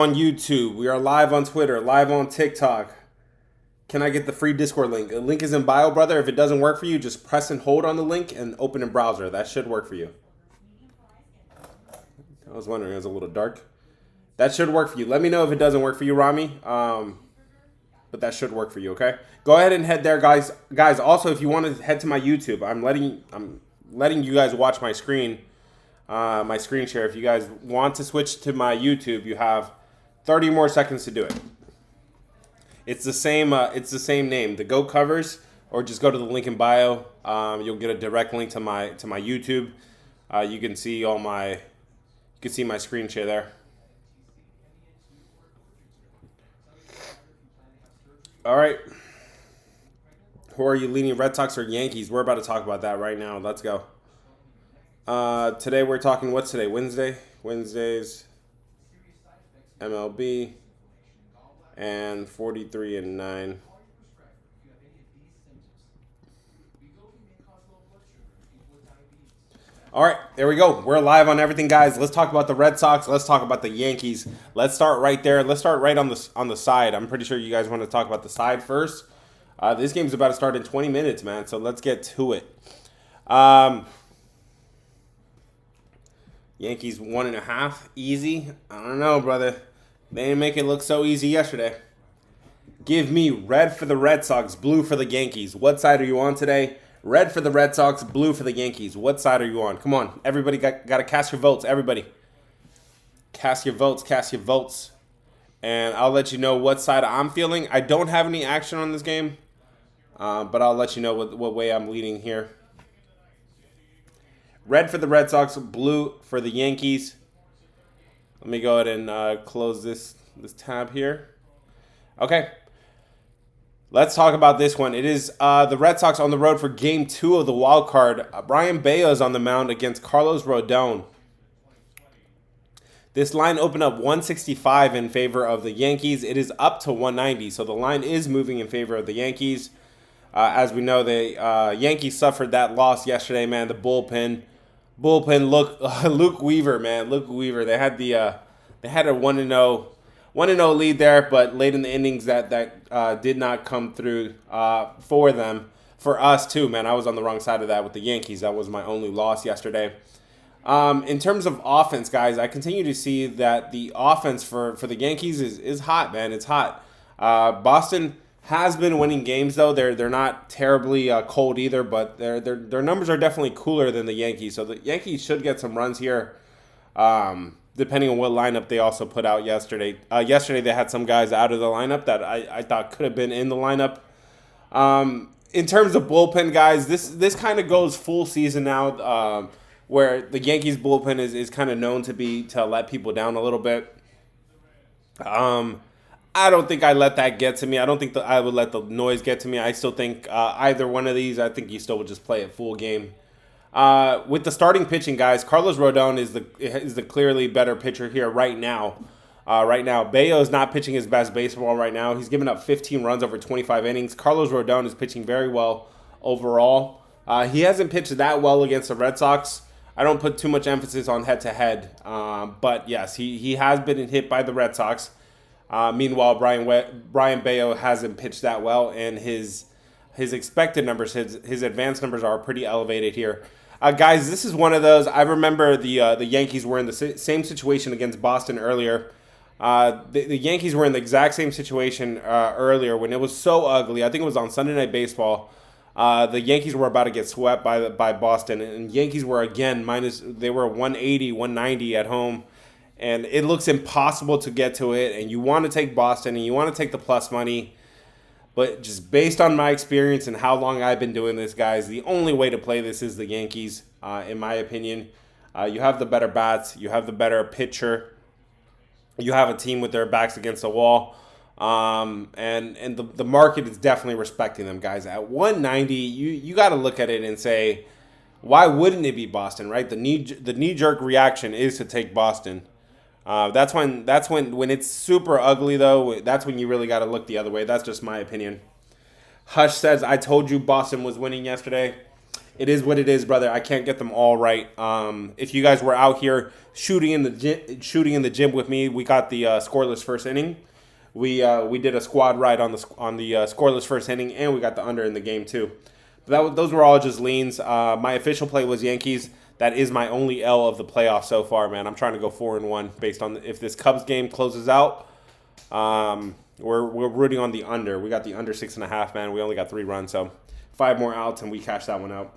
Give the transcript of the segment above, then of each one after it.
On YouTube. We are live on Twitter, live on TikTok. Can I get the free Discord link? The link is in bio, brother. If it doesn't work for you, just press and hold on the link and open in browser. That should work for you. I was wondering, it was a little dark. That should work for you. Let me know if it doesn't work for you, Rami. But that should work for you, okay? Go ahead and head there, guys. Guys, also, if you want to head to my YouTube, I'm letting you guys watch my screen share. If you guys want to switch to my YouTube, you have 30 more seconds to do it. It's the same. It's the same name, the Go Covers, or just go to the link in bio. You'll get a direct link to my YouTube. You can see my screen share there. All right. Who are you leaning, Red Sox or Yankees? We're about to talk about that right now. Let's go. Today we're talking. What's today? Wednesday. Wednesdays. MLB. And 43-9. All right, there we go. We're live on everything, guys. Let's talk about the Red Sox. Let's talk about the Yankees. Let's start right there. Let's start right on the side. I'm pretty sure you guys want to talk about the side first. This game's about to start in 20 minutes, man. So let's get to it. Yankees 1.5, easy. I don't know, brother. They didn't make it look so easy yesterday. Give me red for the Red Sox, blue for the Yankees. What side are you on today? Red for the Red Sox, blue for the Yankees. What side are you on? Come on. Everybody got to cast your votes. Everybody. Cast your votes. Cast your votes. And I'll let you know what side I'm feeling. I don't have any action on this game. But I'll let you know what way I'm leading here. Red for the Red Sox, blue for the Yankees. Let me go ahead and close this tab here. Okay. Let's talk about this one. It is the Red Sox on the road for Game 2 of the wild card. Brian Baez on the mound against Carlos Rodon. This line opened up 165 in favor of the Yankees. It is up to 190, so the line is moving in favor of the Yankees. As we know, the Yankees suffered that loss yesterday, man. The bullpen, Luke Weaver, man. Luke Weaver. They had a 1-0 lead there, but late in the innings that did not come through for them. For us too, man. I was on the wrong side of that with the Yankees. That was my only loss yesterday. In terms of offense, guys, I continue to see that the offense for the Yankees is hot, man. It's hot. Boston has been winning games though. They're not terribly cold either, but their numbers are definitely cooler than the Yankees. So the Yankees should get some runs here. Depending on what lineup they also put out yesterday. Yesterday they had some guys out of the lineup that I thought could have been in the lineup. In terms of bullpen, guys, this kind of goes full season now, where the Yankees bullpen is kind of known to let people down a little bit. I don't think I let that get to me. I don't think I would let the noise get to me. I still think either one of these, I think you still would just play it full game. With the starting pitching, guys, Carlos Rodon is the clearly better pitcher here right now. Bayo is not pitching his best baseball right now. He's given up 15 runs over 25 innings. Carlos Rodon is pitching very well overall. He hasn't pitched that well against the Red Sox. I don't put too much emphasis on head-to-head. But, yes, he has been hit by the Red Sox. Meanwhile, Brian Bayo hasn't pitched that well, and his expected numbers, his advanced numbers are pretty elevated here. Guys, this is one of those. I remember the Yankees were in the same situation against Boston earlier. The Yankees were in the exact same situation earlier when it was so ugly. I think it was on Sunday Night Baseball. The Yankees were about to get swept by Boston, and Yankees were again they were 180, 190 at home. And it looks impossible to get to it, and you want to take Boston, and you want to take the plus money. But just based on my experience and how long I've been doing this, guys, the only way to play this is the Yankees, in my opinion. You have the better bats. You have the better pitcher. You have a team with their backs against the wall. And the market is definitely respecting them, guys. At 190, you got to look at it and say, why wouldn't it be Boston, right? The knee-jerk reaction is to take Boston. That's when it's super ugly, though. That's when you really got to look the other way. That's just my opinion. Hush says, I told you Boston was winning yesterday. It is what it is, brother. I can't get them all right. If you guys were out here shooting in the gym with me, we got the scoreless first inning. We did a squad ride on the scoreless first inning, and we got the under in the game too. But those were all just leans. My official play was Yankees. That is my only L of the playoffs so far, man. I'm trying to go 4-1 based on if this Cubs game closes out. We're rooting on the under. We got the under 6.5, man. We only got 3 runs, so 5 more outs, and we cash that one out.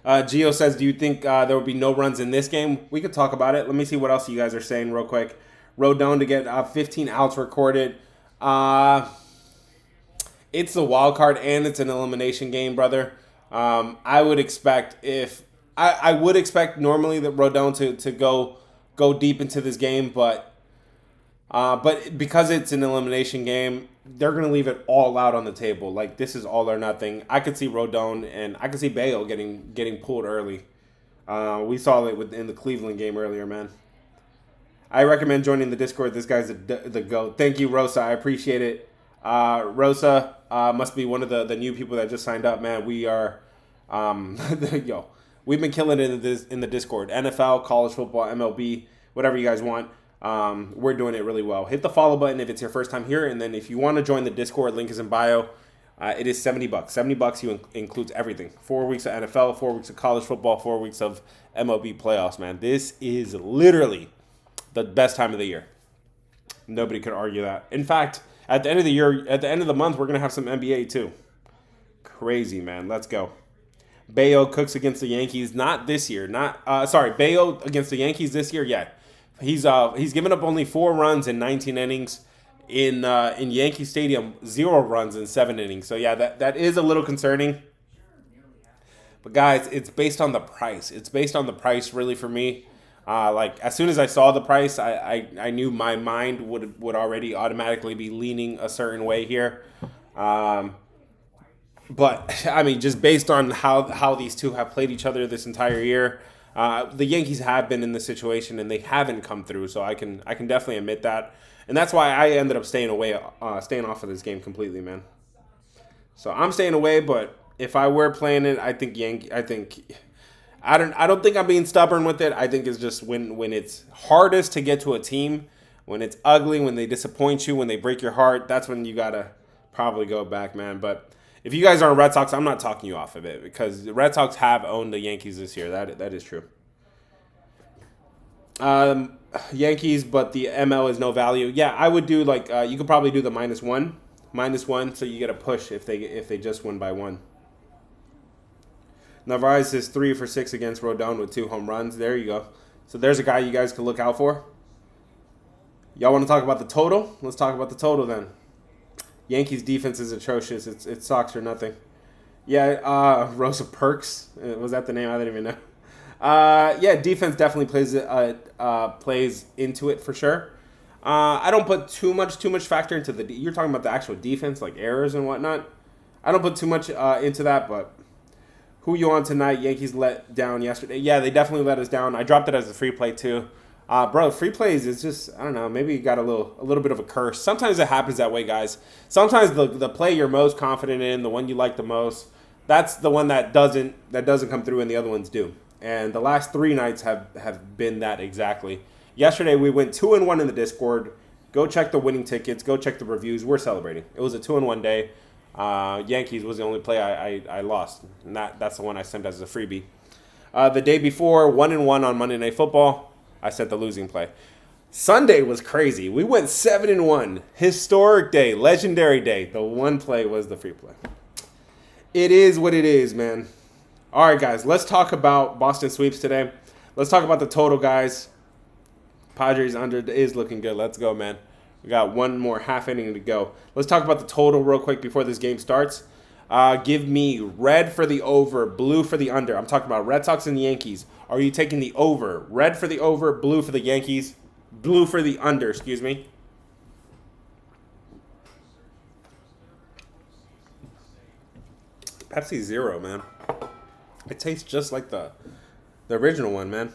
Gio says, do you think there will be no runs in this game? We could talk about it. Let me see what else you guys are saying real quick. Rodon to get 15 outs recorded. It's a wild card, and it's an elimination game, brother. I would expect I would expect normally that Rodon to go deep into this game, but because it's an elimination game, they're going to leave it all out on the table. Like, this is all or nothing. I could see Rodon and I could see Bayo getting pulled early. We saw it in the Cleveland game earlier, man. I recommend joining the Discord. This guy's the GOAT. Thank you, Rosa. I appreciate it. Rosa must be one of the new people that just signed up, man. We are, we've been killing it in the Discord. NFL, college football, MLB, whatever you guys want. We're doing it really well. Hit the follow button if it's your first time here, and then if you want to join the Discord, link is in bio. It is $70. $70 includes everything. 4 weeks of NFL, 4 weeks of college football, 4 weeks of MLB playoffs, man. This is literally the best time of the year. Nobody could argue that. In fact, at the end of the year, at the end of the month, we're going to have some NBA too. Crazy, man. Let's go. Bayo cooks against the Yankees. Not this year. Bayo against the Yankees this year, yeah. He's given up only 4 runs in 19 innings. In Yankee Stadium, 0 runs in 7 innings. So, yeah, that is a little concerning. But, guys, it's based on the price. It's based on the price, really, for me. As soon as I saw the price, I knew my mind would already automatically be leaning a certain way here. But, I mean, just based on how these two have played each other this entire year, the Yankees have been in this situation and they haven't come through, so I can definitely admit that, and that's why I ended up staying off of this game completely, man. So I'm staying away, but if I were playing it, I don't think I'm being stubborn with it. I think it's just when it's hardest to get to a team, when it's ugly, when they disappoint you, when they break your heart, that's when you gotta probably go back, man. But if you guys aren't Red Sox, I'm not talking you off of it because the Red Sox have owned the Yankees this year. That is true. Yankees, but the ML is no value. Yeah, I would do you could probably do the -1, so you get a push if they just win by 1. Narvaez is 3 for 6 against Rodon with 2 home runs. There you go. So there's a guy you guys could look out for. Y'all want to talk about the total? Let's talk about the total then. Yankees defense is atrocious. It's socks or nothing. Yeah, Rosa Perks. Was that the name? I didn't even know. Yeah, defense definitely plays into it for sure. I don't put too much factor into you're talking about the actual defense, like errors and whatnot. I don't put too much into that, but who you on tonight? Yankees let down yesterday. Yeah, they definitely let us down. I dropped it as a free play too. Bro, free plays is just, I don't know, maybe you got a little bit of a curse. Sometimes it happens that way, guys. Sometimes the play you're most confident in, the one you like the most, that's the one that doesn't come through and the other ones do. And the last 3 nights have been that exactly. Yesterday we went 2-1 in the Discord. Go check the winning tickets. Go check the reviews. We're celebrating. It was a 2-1 day. Yankees was the only play I lost. And that's the one I sent as a freebie. The day before, 1-1 on Monday Night Football. I sent the losing play. Sunday was crazy. We went 7-1. Historic day. Legendary day. The one play was the free play. It is what it is, man. All right, guys. Let's talk about Boston sweeps today. Let's talk about the total, guys. Padres under is looking good. Let's go, man. We got one more half inning to go. Let's talk about the total real quick before this game starts. Give me red for the over, blue for the under. I'm talking about Red Sox and the Yankees. Are you taking the over? Red for the over, blue for the Yankees, blue for the under, excuse me. Pepsi Zero, man. It tastes just like the original one, man.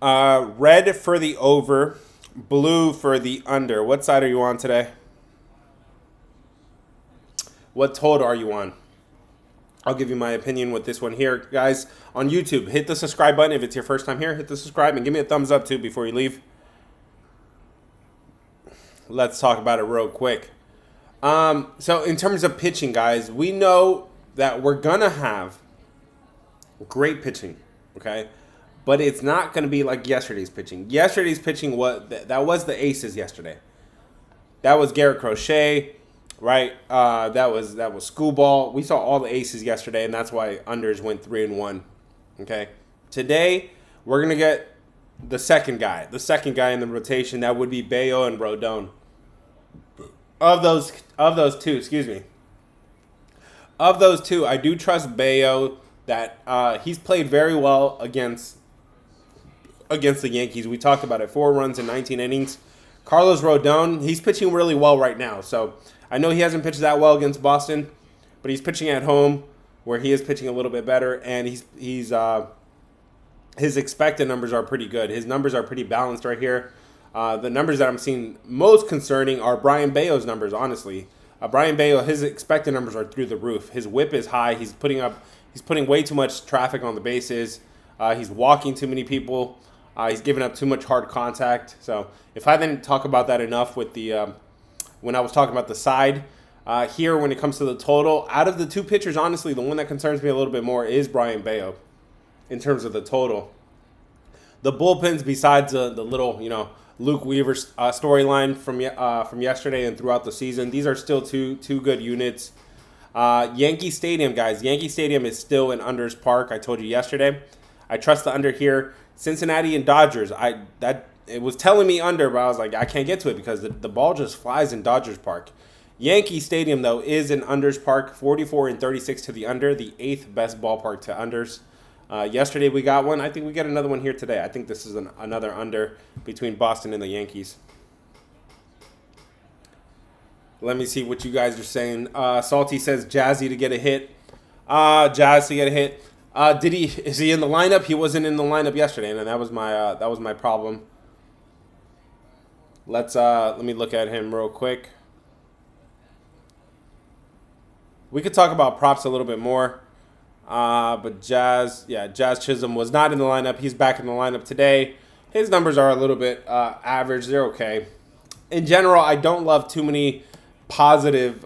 Red for the over, blue for the under. What side are you on today? What total are you on? I'll give you my opinion with this one here, guys. On YouTube, hit the subscribe button if it's your first time here. Hit the subscribe and give me a thumbs up too before you leave. Let's talk about it real quick. So in terms of pitching, guys, we know that we're gonna have great pitching, okay? But it's not gonna be like yesterday's pitching. Yesterday's pitching, that was the aces yesterday. That was Garrett Crochet, right? That was Schoolball. We saw all the aces yesterday, and that's why unders went 3-1. Okay. Today we're gonna get the second guy in the rotation. That would be Bayo and Rodon. Of those two, I do trust Bayo. That he's played very well against the Yankees. We talked about it. 4 runs in 19 innings. Carlos Rodon, he's pitching really well right now. So I know he hasn't pitched that well against Boston, but he's pitching at home where he is pitching a little bit better, and his expected numbers are pretty good. His numbers are pretty balanced right here. The numbers that I'm seeing most concerning are Brian Bayo's numbers, honestly. Brian Bayo, his expected numbers are through the roof. His whip is high. He's putting way too much traffic on the bases. He's walking too many people. He's giving up too much hard contact. So if I didn't talk about that enough with the when I was talking about the side, here when it comes to the total, out of the two pitchers, honestly, the one that concerns me a little bit more is Brian Bayo in terms of the total. The bullpens, besides the little, Luke Weaver storyline from yesterday and throughout the season, these are still two good units. Yankee Stadium, guys. Yankee Stadium is still an unders park. I told you yesterday. I trust the under here. Cincinnati and Dodgers. It was telling me under, but I was like, I can't get to it because the ball just flies in Dodgers Park. Yankee Stadium, though, is an unders park. 44-36 to the under, the 8th best ballpark to unders. Yesterday we got one. I think we get another one here today. I think this is another under between Boston and the Yankees. Let me see what you guys are saying. Salty says Jazzy to get a hit. Jazz to get a hit. Is he in the lineup? He wasn't in the lineup yesterday, and that was my problem. Let me look at him real quick. We could talk about props a little bit more. But Jazz Chisholm was not in the lineup. He's back in the lineup today. His numbers are a little bit average. They're okay. In general, I don't love too many positive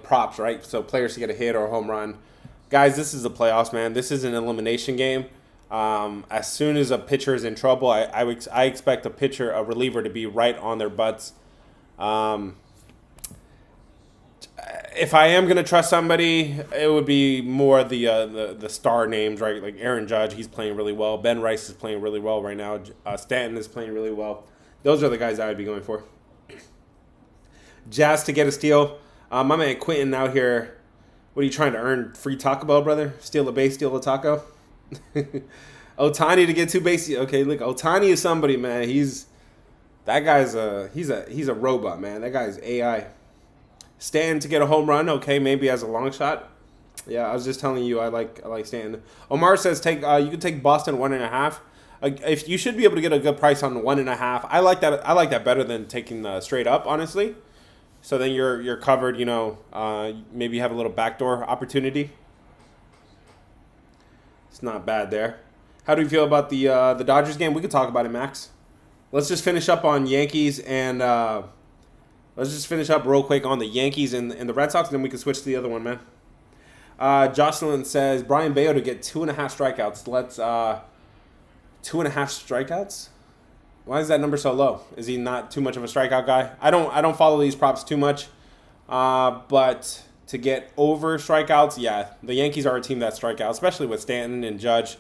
props, right? So players to get a hit or a home run. Guys, this is the playoffs, man. This is an elimination game. As soon as a pitcher is in trouble, I expect a reliever to be right on their butts. If I am going to trust somebody, it would be more the star names, right? Like Aaron Judge, he's playing really well. Ben Rice is playing really well right now. Stanton is playing really well. Those are the guys I would be going for. Jazz to get a steal. My man Quentin out here. What are you trying to earn? Free Taco Bell, brother? Steal a base, steal a taco? Ohtani to get 2 bases. Okay, look, Ohtani is somebody, man. He's a robot, man. That guy's AI. Stanton to get a home run. Okay, maybe as a long shot. Yeah, I was just telling you I like Stanton. Omar says you can take Boston 1.5. If you should be able to get a good price on 1.5. I like that. I like that better than taking straight up, honestly. So then you're covered. Maybe you have a little backdoor opportunity. It's not bad there. How do you feel about the Dodgers game? We could talk about it, Max. Let's just finish up on Yankees and let's just finish up real quick on the Yankees and the Red Sox, and then we can switch to the other one, man. Jocelyn says Brian Bayo to get 2.5 strikeouts. Let's 2.5 strikeouts. Why is that number so low? Is he not too much of a strikeout guy? I don't follow these props too much, but to get over strikeouts, yeah, the Yankees are a team that strike out, especially with Stanton and Judge.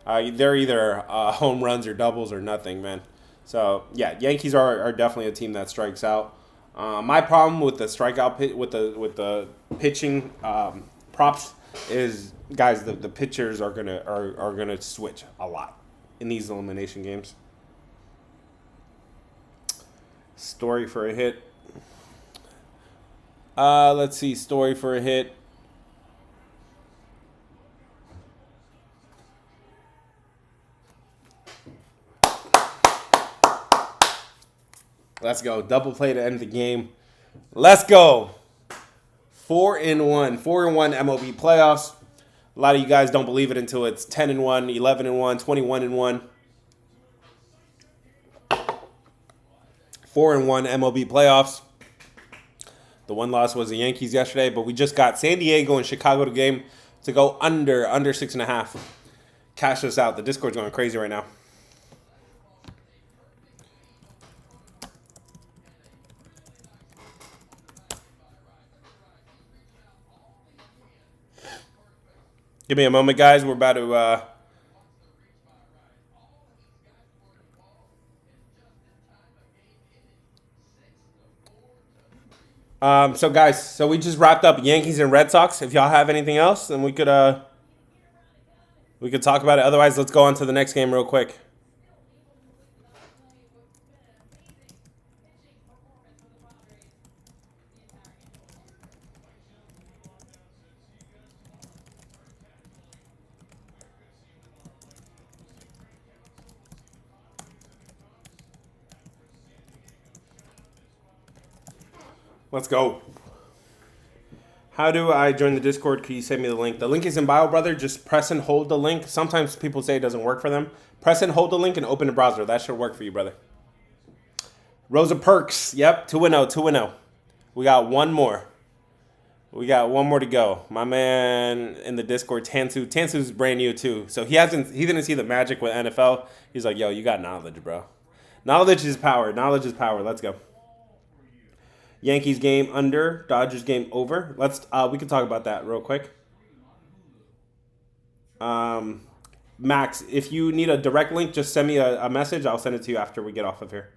They're either home runs or doubles or nothing, man. So yeah, Yankees are definitely a team that strikes out. My problem with the strikeout with the pitching props is, guys, the pitchers are gonna switch a lot in these elimination games. Story for a hit. Let's see. Story for a hit. Let's go. Double play to end the game. Let's go. 4-1. 4-1 MLB playoffs. A lot of you guys don't believe it until it's 10-1, 11-1, 21-1. 4-1 MLB playoffs. The one loss was the Yankees yesterday, but we just got San Diego and Chicago to game to go under 6.5. Cash us out. The Discord's going crazy right now. Give me a moment, guys. We're about to so guys, so we just wrapped up Yankees and Red Sox. If y'all have anything else, then we could talk about it. Otherwise, let's go on to the next game real quick. Let's go. How do I join the Discord? Can you send me the link? The link is in bio, brother. Just press and hold the link. Sometimes people say it doesn't work for them. Press and hold the link and open the browser. That should work for you, brother. Rosa Perks. Yep, 2-0, 2-0. We got one more. We got one more to go. My man in the Discord, Tansu. Tansu's brand new too. So he didn't see the magic with NFL. He's like, yo, you got knowledge, bro. Knowledge is power. Knowledge is power. Let's go. Yankees game under, Dodgers game over. We can talk about that real quick. Max, if you need a direct link, just send me a message. I'll send it to you after we get off of here.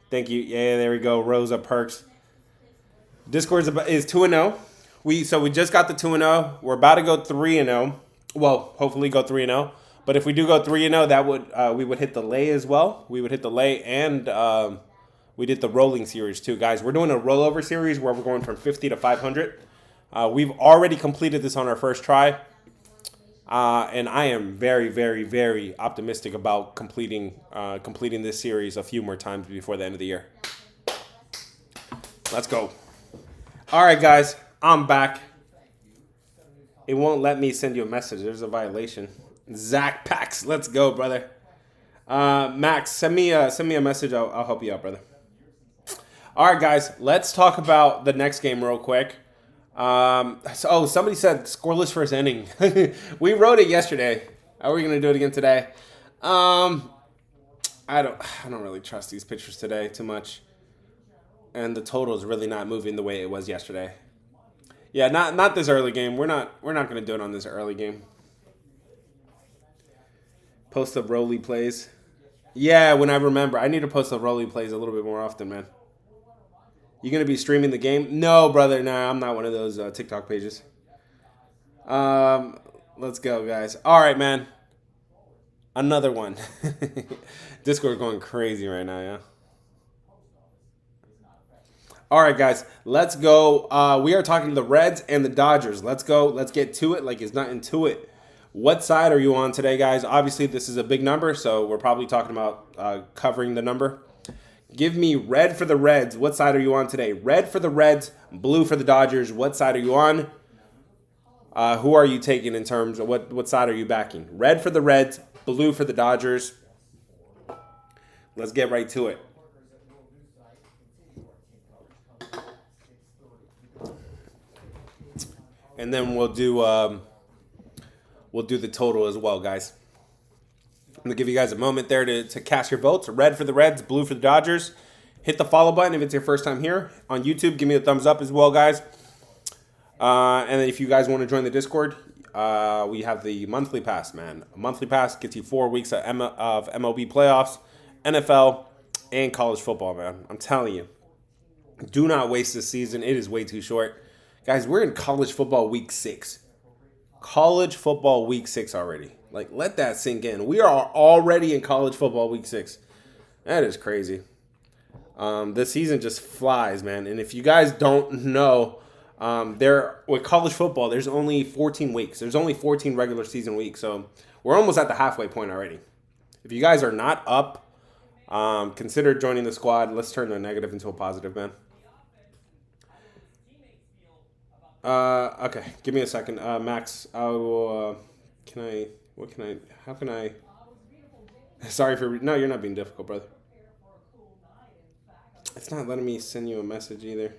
Thank you. Yeah, there we go. Rosa Perks. Discord is 2-0. We just got the 2-0. We're about to go 3-0. Well, hopefully go 3-0. But if we do go 3-0, that would we would hit the lay as well. We would hit the lay and we did the rolling series too, guys. We're doing a rollover series where we're going from 50 to 500. We've already completed this on our first try. And I am very, very, very optimistic about completing this series a few more times before the end of the year. Let's go. All right, guys. I'm back. It won't let me send you a message. There's a violation. Zach Pax. Let's go, brother. Max, send me a message. I'll help you out, brother. All right, guys, let's talk about the next game real quick. Somebody said scoreless first inning. We wrote it yesterday. Are we gonna do it again today? I don't really trust these pitchers today too much, and the total is really not moving the way it was yesterday. Yeah, not this early game. We're not gonna do it on this early game. Post the Rolly plays. Yeah, when I remember, I need to post the Rolly plays a little bit more often, man. You gonna be streaming the game? No, brother. Nah, I'm not one of those TikTok pages. Let's go, guys. All right, man. Another one. Discord going crazy right now, yeah. All right, guys. Let's go. We are talking to the Reds and the Dodgers. Let's go. Let's get to it. Like it's nothing to it. What side are you on today, guys? Obviously, this is a big number, so we're probably talking about covering the number. Give me red for the Reds. What side are you on today? Red for the Reds, blue for the Dodgers. What side are you on? Who are you taking in terms of what side are you backing? Red for the Reds, blue for the Dodgers. Let's get right to it. And then we'll do the total as well, guys. I'm going to give you guys a moment there to cast your votes. Red for the Reds, blue for the Dodgers. Hit the follow button if it's your first time here. On YouTube, give me a thumbs up as well, guys. And then if you guys want to join the Discord, we have the monthly pass, man. A monthly pass gets you 4 weeks of MLB playoffs, NFL, and college football, man. I'm telling you. Do not waste this season. It is way too short. Guys, we're in college football week 6. College football week 6 already. Like, let that sink in. We are already in college football week 6. That is crazy. This season just flies, man. And if you guys don't know, with college football, there's only 14 weeks. There's only 14 regular season weeks. So we're almost at the halfway point already. If you guys are not up, consider joining the squad. Let's turn the negative into a positive, man. Okay, give me a second. Max, I will. Can I? What can I? How can I? Sorry for. No, you're not being difficult, brother. It's not letting me send you a message either.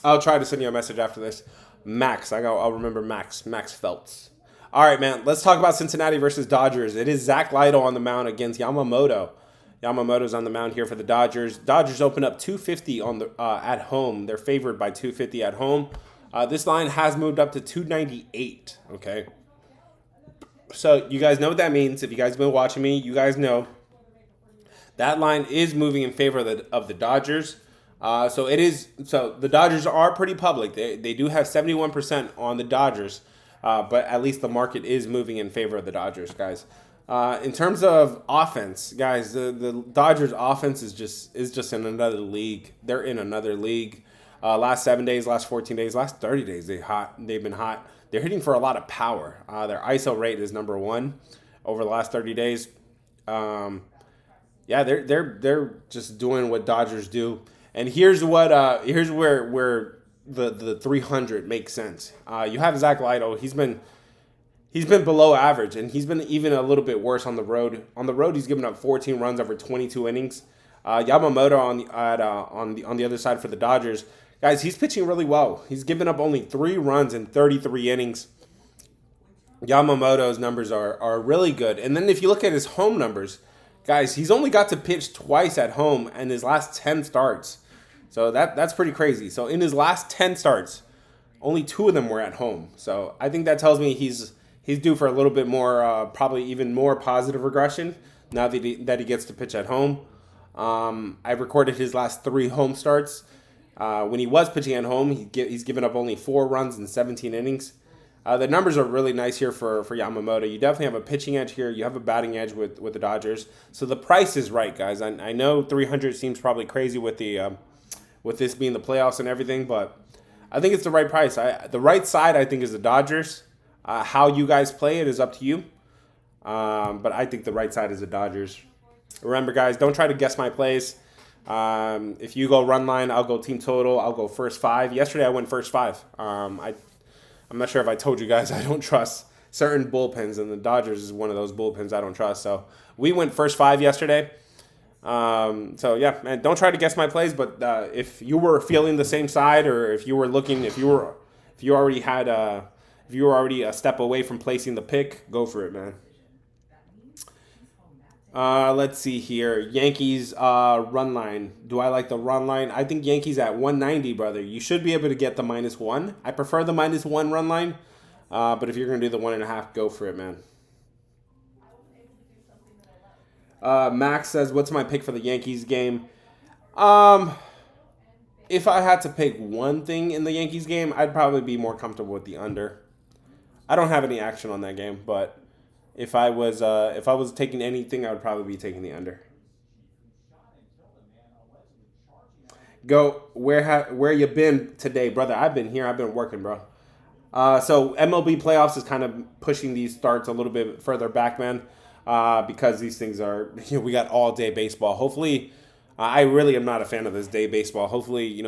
I'll try to send you a message after this. Max, I'll remember Max. Max Feltz. All right, man. Let's talk about Cincinnati versus Dodgers. It is Zach Lytle on the mound against Yamamoto. Yamamoto's on the mound here for the Dodgers. Dodgers open up 250 on the at home. They're favored by 250 at home. This line has moved up to 298. Okay. So you guys know what that means. If you guys have been watching me, you guys know that line is moving in favor of the Dodgers. So it is. So the Dodgers are pretty public. They do have 71% on the Dodgers, but at least the market is moving in favor of the Dodgers, guys. In terms of offense, guys, the Dodgers offense is just in another league. They're in another league. Last 7 days, last 14 days, last 30 days, they've been hot. They're hitting for a lot of power. Their ISO rate is number one over the last 30 days. Yeah, they're just doing what Dodgers do. And here's where the 300 makes sense. You have Zach Lytle. He's been below average, and he's been even a little bit worse on the road. On the road, he's given up 14 runs over 22 innings. Yamamoto on the other side for the Dodgers, guys, he's pitching really well. He's given up only 3 runs in 33 innings. Yamamoto's numbers are really good. And then if you look at his home numbers, guys, he's only got to pitch twice at home in his last 10 starts. So that's pretty crazy. So in his last 10 starts, only 2 of them were at home. So I think that tells me he's due for a little bit more, probably even more positive regression now that he gets to pitch at home. I recorded his last 3 home starts. When he was pitching at home, he's given up only 4 runs in 17 innings. The numbers are really nice here for Yamamoto. You definitely have a pitching edge here. You have a batting edge with the Dodgers. So the price is right, guys. I know 300 seems probably crazy with this being the playoffs and everything, but I think it's the right price. The right side, I think, is the Dodgers. How you guys play it is up to you. But I think the right side is the Dodgers. Remember, guys, don't try to guess my plays. If you go run line, I'll go team total. I'll go first 5. Yesterday, I went first 5. I'm not sure if I told you guys I don't trust certain bullpens, and the Dodgers is one of those bullpens I don't trust. So we went first 5 yesterday. So yeah, man, don't try to guess my plays. But if you were feeling the same side, or if you were looking, if you already a step away from placing the pick, go for it, man. Let's see here. Yankees run line. Do I like the run line? I think Yankees at 190, brother. You should be able to get the -1. I prefer the -1 run line. But if you're going to do the 1.5, go for it, man. Max says, what's my pick for the Yankees game? If I had to pick one thing in the Yankees game, I'd probably be more comfortable with the under. I don't have any action on that game, but if I was taking anything, I would probably be taking the under. Go where you been today, brother? I've been here. I've been working, bro. So MLB playoffs is kind of pushing these starts a little bit further back, man, because these things are, we got all day baseball. Hopefully, I really am not a fan of this day baseball. Hopefully,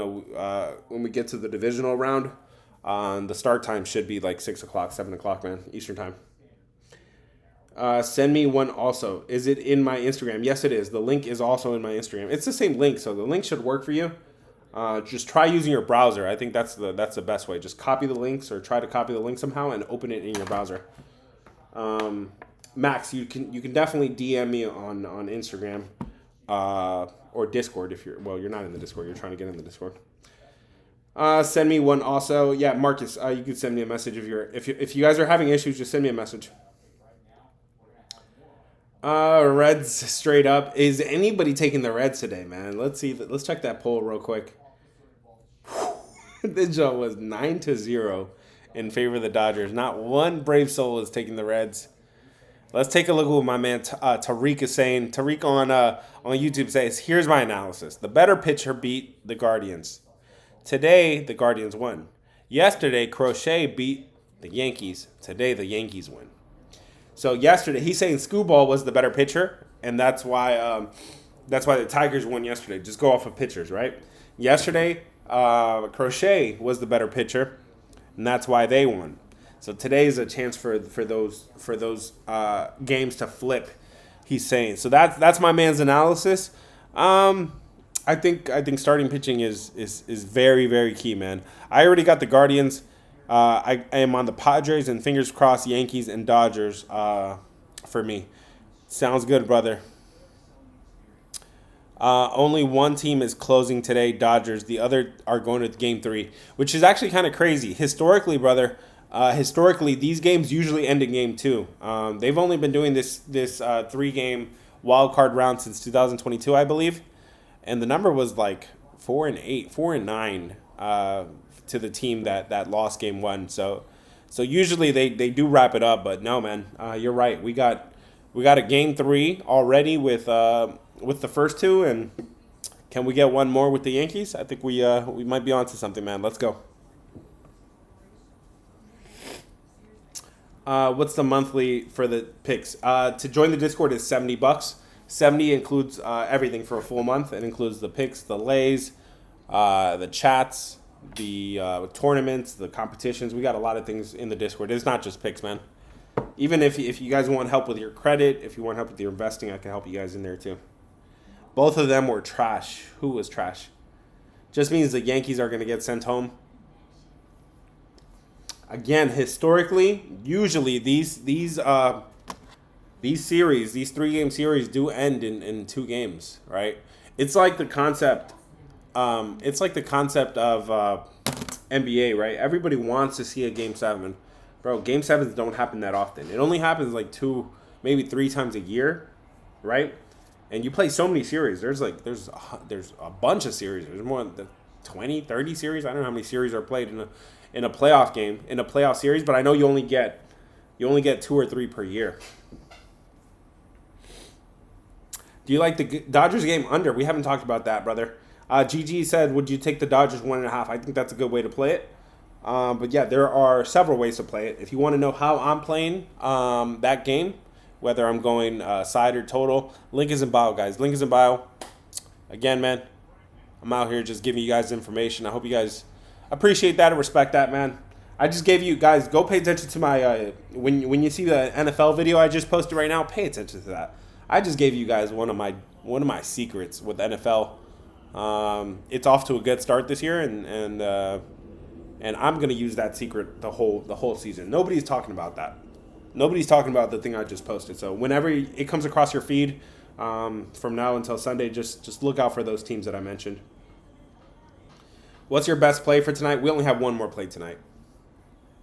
when we get to the divisional round, the start time should be like 6 o'clock, 7 o'clock, man, Eastern time. Send me one also. Is it in my Instagram? Yes, it is. The link is also in my Instagram. It's the same link, so the link should work for you. Just try using your browser. I think that's the best way. Just copy the links, or try to copy the link somehow and open it in your browser. Max, you can definitely DM me on Instagram or Discord if you're not in the Discord. You're trying to get in the Discord. Send me one also. Yeah, Marcus, you can send me a message if you guys are having issues. Just send me a message. Reds straight up. Is anybody taking the Reds today, man? Let's see. Let's check that poll real quick. This joke was 9-0 in favor of the Dodgers. Not one brave soul is taking the Reds. Let's take a look at what my man Tariq is saying. Tariq on YouTube says, "Here's my analysis. The better pitcher beat the Guardians. Today, the Guardians won. Yesterday, Crochet beat the Yankees. Today, the Yankees win." So yesterday, he's saying Screwball was the better pitcher, and that's why the Tigers won yesterday. Just go off of pitchers, right? Yesterday, Crochet was the better pitcher, and that's why they won. So today is a chance for those games to flip. He's saying so. That's my man's analysis. I think starting pitching is very, very key, man. I already got the Guardians. I am on the Padres and fingers crossed Yankees and Dodgers for me. Sounds good, brother. Only one team is closing today, Dodgers. The other are going to Game 3, which is actually kind of crazy. Historically, brother, these games usually end in Game 2. They've only been doing this 3-game wild card round since 2022, I believe, and the number was like 4-8, 4-9 to the team that lost Game 1. So usually they do wrap it up, but no, man, you're right. We got a Game 3 already with the first two, and can we get one more with the Yankees? I think we might be onto something, man. Let's go. What's the monthly for the picks? To join the Discord is $70. 70 includes everything for a full month. It includes the picks, the lays, the chats, the tournaments, the competitions. We got a lot of things in the Discord. It's not just picks, man. Even if you guys want help with your credit, if you want help with your investing, I can help you guys in there too. Both of them were trash. Who was trash? Just means the Yankees are going to get sent home. Again, historically, usually these series, these 3-game series do end in 2 games, right? It's like the concept. It's like the concept of NBA, right? Everybody wants to see a Game 7. Bro, Game 7s don't happen that often. It only happens like 2, maybe 3 times a year, right? And you play so many series. There's a bunch of series. There's more than 20, 30 series. I don't know how many series are played in a playoff game, in a playoff series, but I know you only get 2 or 3 per year. Do you like the Dodgers game under? We haven't talked about that, brother. GG said, would you take the Dodgers 1.5? I think that's a good way to play it. But yeah, there are several ways to play it. If you want to know how I'm playing that game, whether I'm going side or total, link is in bio, guys. Link is in bio. Again, man, I'm out here just giving you guys information. I hope you guys appreciate that and respect that, man. I just gave you guys, go pay attention to my, when you see the NFL video I just posted right now, pay attention to that. I just gave you guys one of my secrets with NFL. It's off to a good start this year, and I'm gonna use that secret the whole season. Nobody's talking about that. Nobody's talking about the thing I just posted. So whenever it comes across your feed, from now until Sunday, just look out for those teams that I mentioned. What's your best play for tonight? We only have one more play tonight.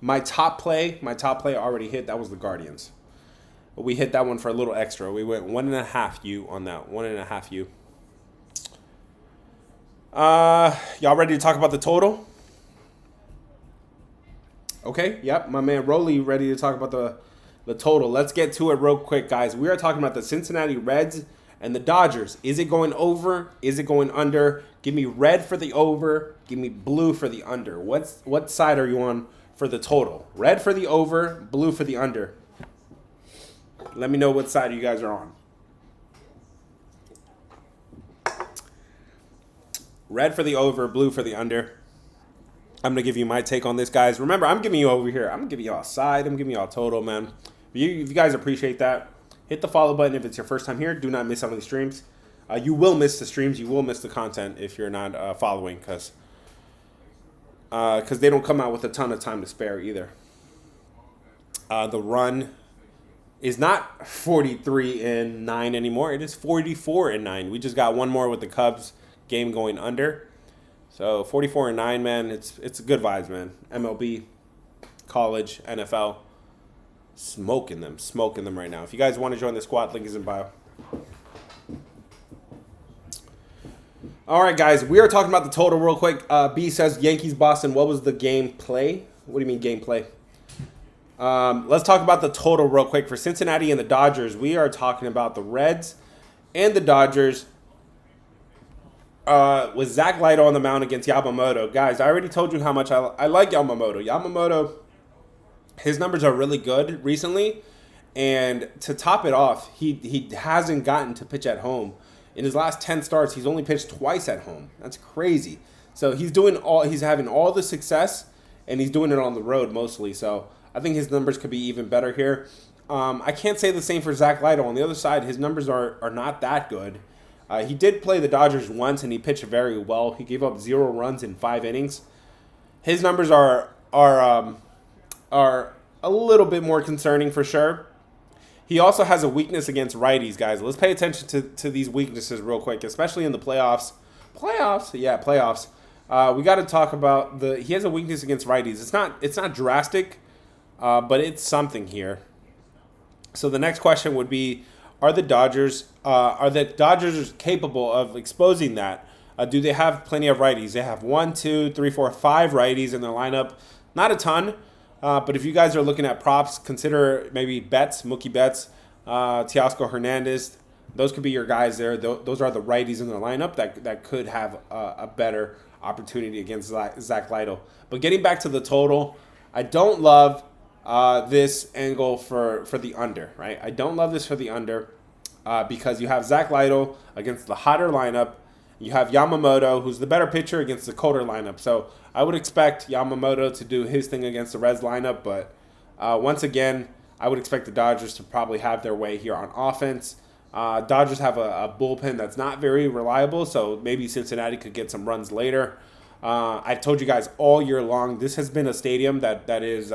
My top play already hit. That was the Guardians. But we hit that one for a little extra. We went 1.5 U on that. 1.5 U. Y'all ready to talk about the total? Okay, yep. My man Rolly ready to talk about the total. Let's get to it real quick, guys. We are talking about the Cincinnati Reds and the Dodgers. Is it going over? Is it going under? Give me red for the over. Give me blue for the under. What side are you on for the total? Red for the over, blue for the under. Let me know what side you guys are on. Red for the over, blue for the under. I'm going to give you my take on this, guys. Remember, I'm giving you over here. I'm going to give you all side. I'm giving you all total, man. If you guys appreciate that, hit the follow button if it's your first time here. Do not miss some of the streams. You will miss the streams. You will miss the content if you're not following, because they don't come out with a ton of time to spare either. The run is not 43-9 anymore. It is 44-9. We just got one more with the Cubs game going under. So 44-9, man. It's good vibes, man. MLB, college, NFL, smoking them right now. If you guys want to join the squad, link is in bio. All right, guys, we are talking about the total real quick. B says Yankees Boston. What was the game play? What do you mean game play? Let's talk about the total real quick for Cincinnati and the Dodgers. We are talking about the Reds and the Dodgers. With Zach Light on the mound against Yamamoto. Guys, I already told you how much I like Yamamoto. Yamamoto, his numbers are really good recently. And to top it off, he hasn't gotten to pitch at home. In his last 10 starts, he's only pitched twice at home. That's crazy. So he's having all the success, and he's doing it on the road mostly. So I think his numbers could be even better here. I can't say the same for Zach Lytle. On the other side, his numbers are not that good. He did play the Dodgers once, and he pitched very well. He gave up 0 runs in 5 innings. His numbers are a little bit more concerning for sure. He also has a weakness against righties, guys. Let's pay attention to these weaknesses real quick, especially in the playoffs. Playoffs. We got to talk about he has a weakness against righties. It's not drastic, but it's something here. So the next question would be, are the Dodgers capable of exposing that? Do they have plenty of righties? They have 1, 2, 3, 4, 5 righties in their lineup. Not a ton, but if you guys are looking at props, consider maybe Mookie Betts, Teoscar Hernandez. Those could be your guys there. Those are the righties in their lineup that could have a better opportunity against Zach Lytle. But getting back to the total, I don't love this angle for the under, right? I don't love this for the under because you have Zach Lytle against the hotter lineup. You have Yamamoto, who's the better pitcher, against the colder lineup. So I would expect Yamamoto to do his thing against the Reds lineup. But once again, I would expect the Dodgers to probably have their way here on offense. Dodgers have a bullpen that's not very reliable, so maybe Cincinnati could get some runs later. I've told you guys all year long, this has been a stadium that is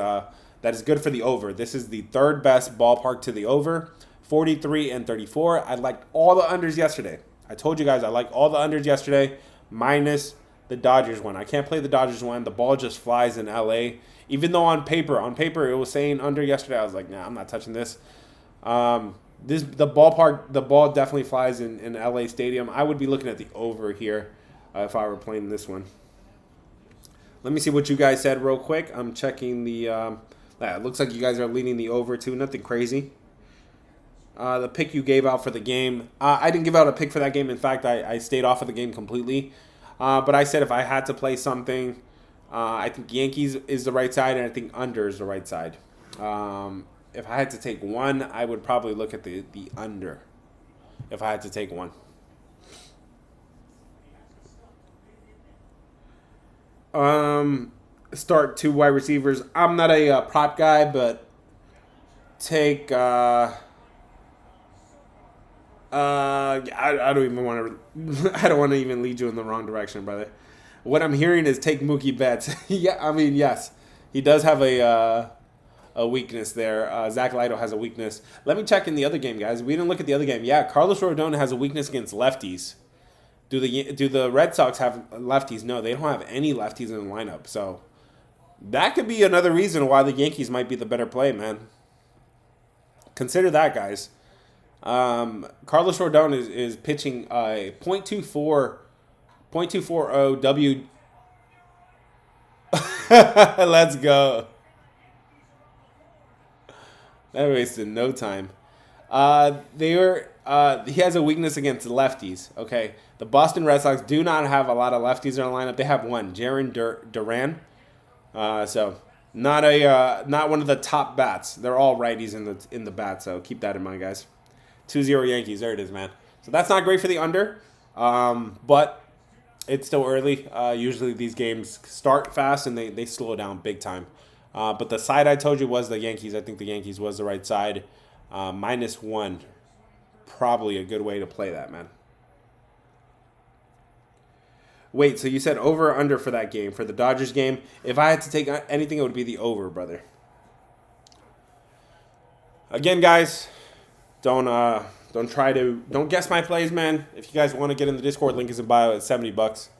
good for the over. This is the third best ballpark to the over, 43 and 34. I liked all the unders yesterday. I told you guys I liked all the unders yesterday, minus the Dodgers one. I can't play the Dodgers one. The ball just flies in LA. Even though on paper it was saying under yesterday, I was like, nah, I'm not touching this. The ball definitely flies in LA Stadium. I would be looking at the over here if I were playing this one. Let me see what you guys said real quick. I'm checking the. It looks like you guys are leaning the over too. Nothing crazy. The pick you gave out for the game. I didn't give out a pick for that game. In fact, I stayed off of the game completely. But I said if I had to play something, I think Yankees is the right side, and I think under is the right side. If I had to take one, I would probably look at the under. If I had to take one. Start 2 wide receivers. I'm not a prop guy, but take. I don't even want to. I don't want to even lead you in the wrong direction, brother. What I'm hearing is take Mookie Betts. Yeah, I mean, yes, he does have a weakness there. Zach Lytle has a weakness. Let me check in the other game, guys. We didn't look at the other game. Yeah, Carlos Rodon has a weakness against lefties. Do the Red Sox have lefties? No, they don't have any lefties in the lineup. So that could be another reason why the Yankees might be the better play, man. Consider that, guys. Carlos Rodon is pitching a .240 W. Let's go. That wasted no time. He has a weakness against lefties. Okay, the Boston Red Sox do not have a lot of lefties in their lineup. They have one, Jarren Duran. So not one of the top bats. They're all righties in the bat. So keep that in mind, guys. 2-0 Yankees. There it is, man. So that's not great for the under, but it's still early. Usually these games start fast and they slow down big time. But the side I told you was the Yankees. I think the Yankees was the right side. -1. Probably a good way to play that, man. Wait, so you said over or under for that game, for the Dodgers game? If I had to take anything, it would be the over, brother. Again, guys, don't guess my plays, man. If you guys want to get in the Discord, link is in bio. It's $70.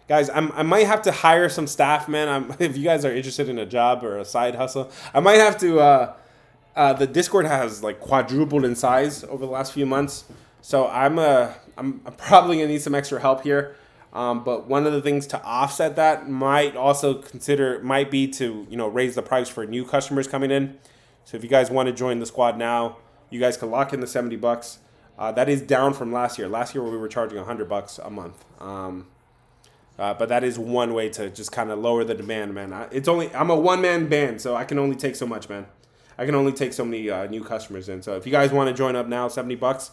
Guys, I might have to hire some staff, man. If you guys are interested in a job or a side hustle, I might have to. The Discord has like quadrupled in size over the last few months, so I'm probably gonna need some extra help here. But one of the things to offset that might be to raise the price for new customers coming in. So if you guys want to join the squad now, you guys can lock in the $70. That is down from last year. Last year we were charging $100 a month. But that is one way to just kind of lower the demand, man. I'm a one-man band, so I can only take so much, man. I can only take so many new customers in. So if you guys want to join up now, $70.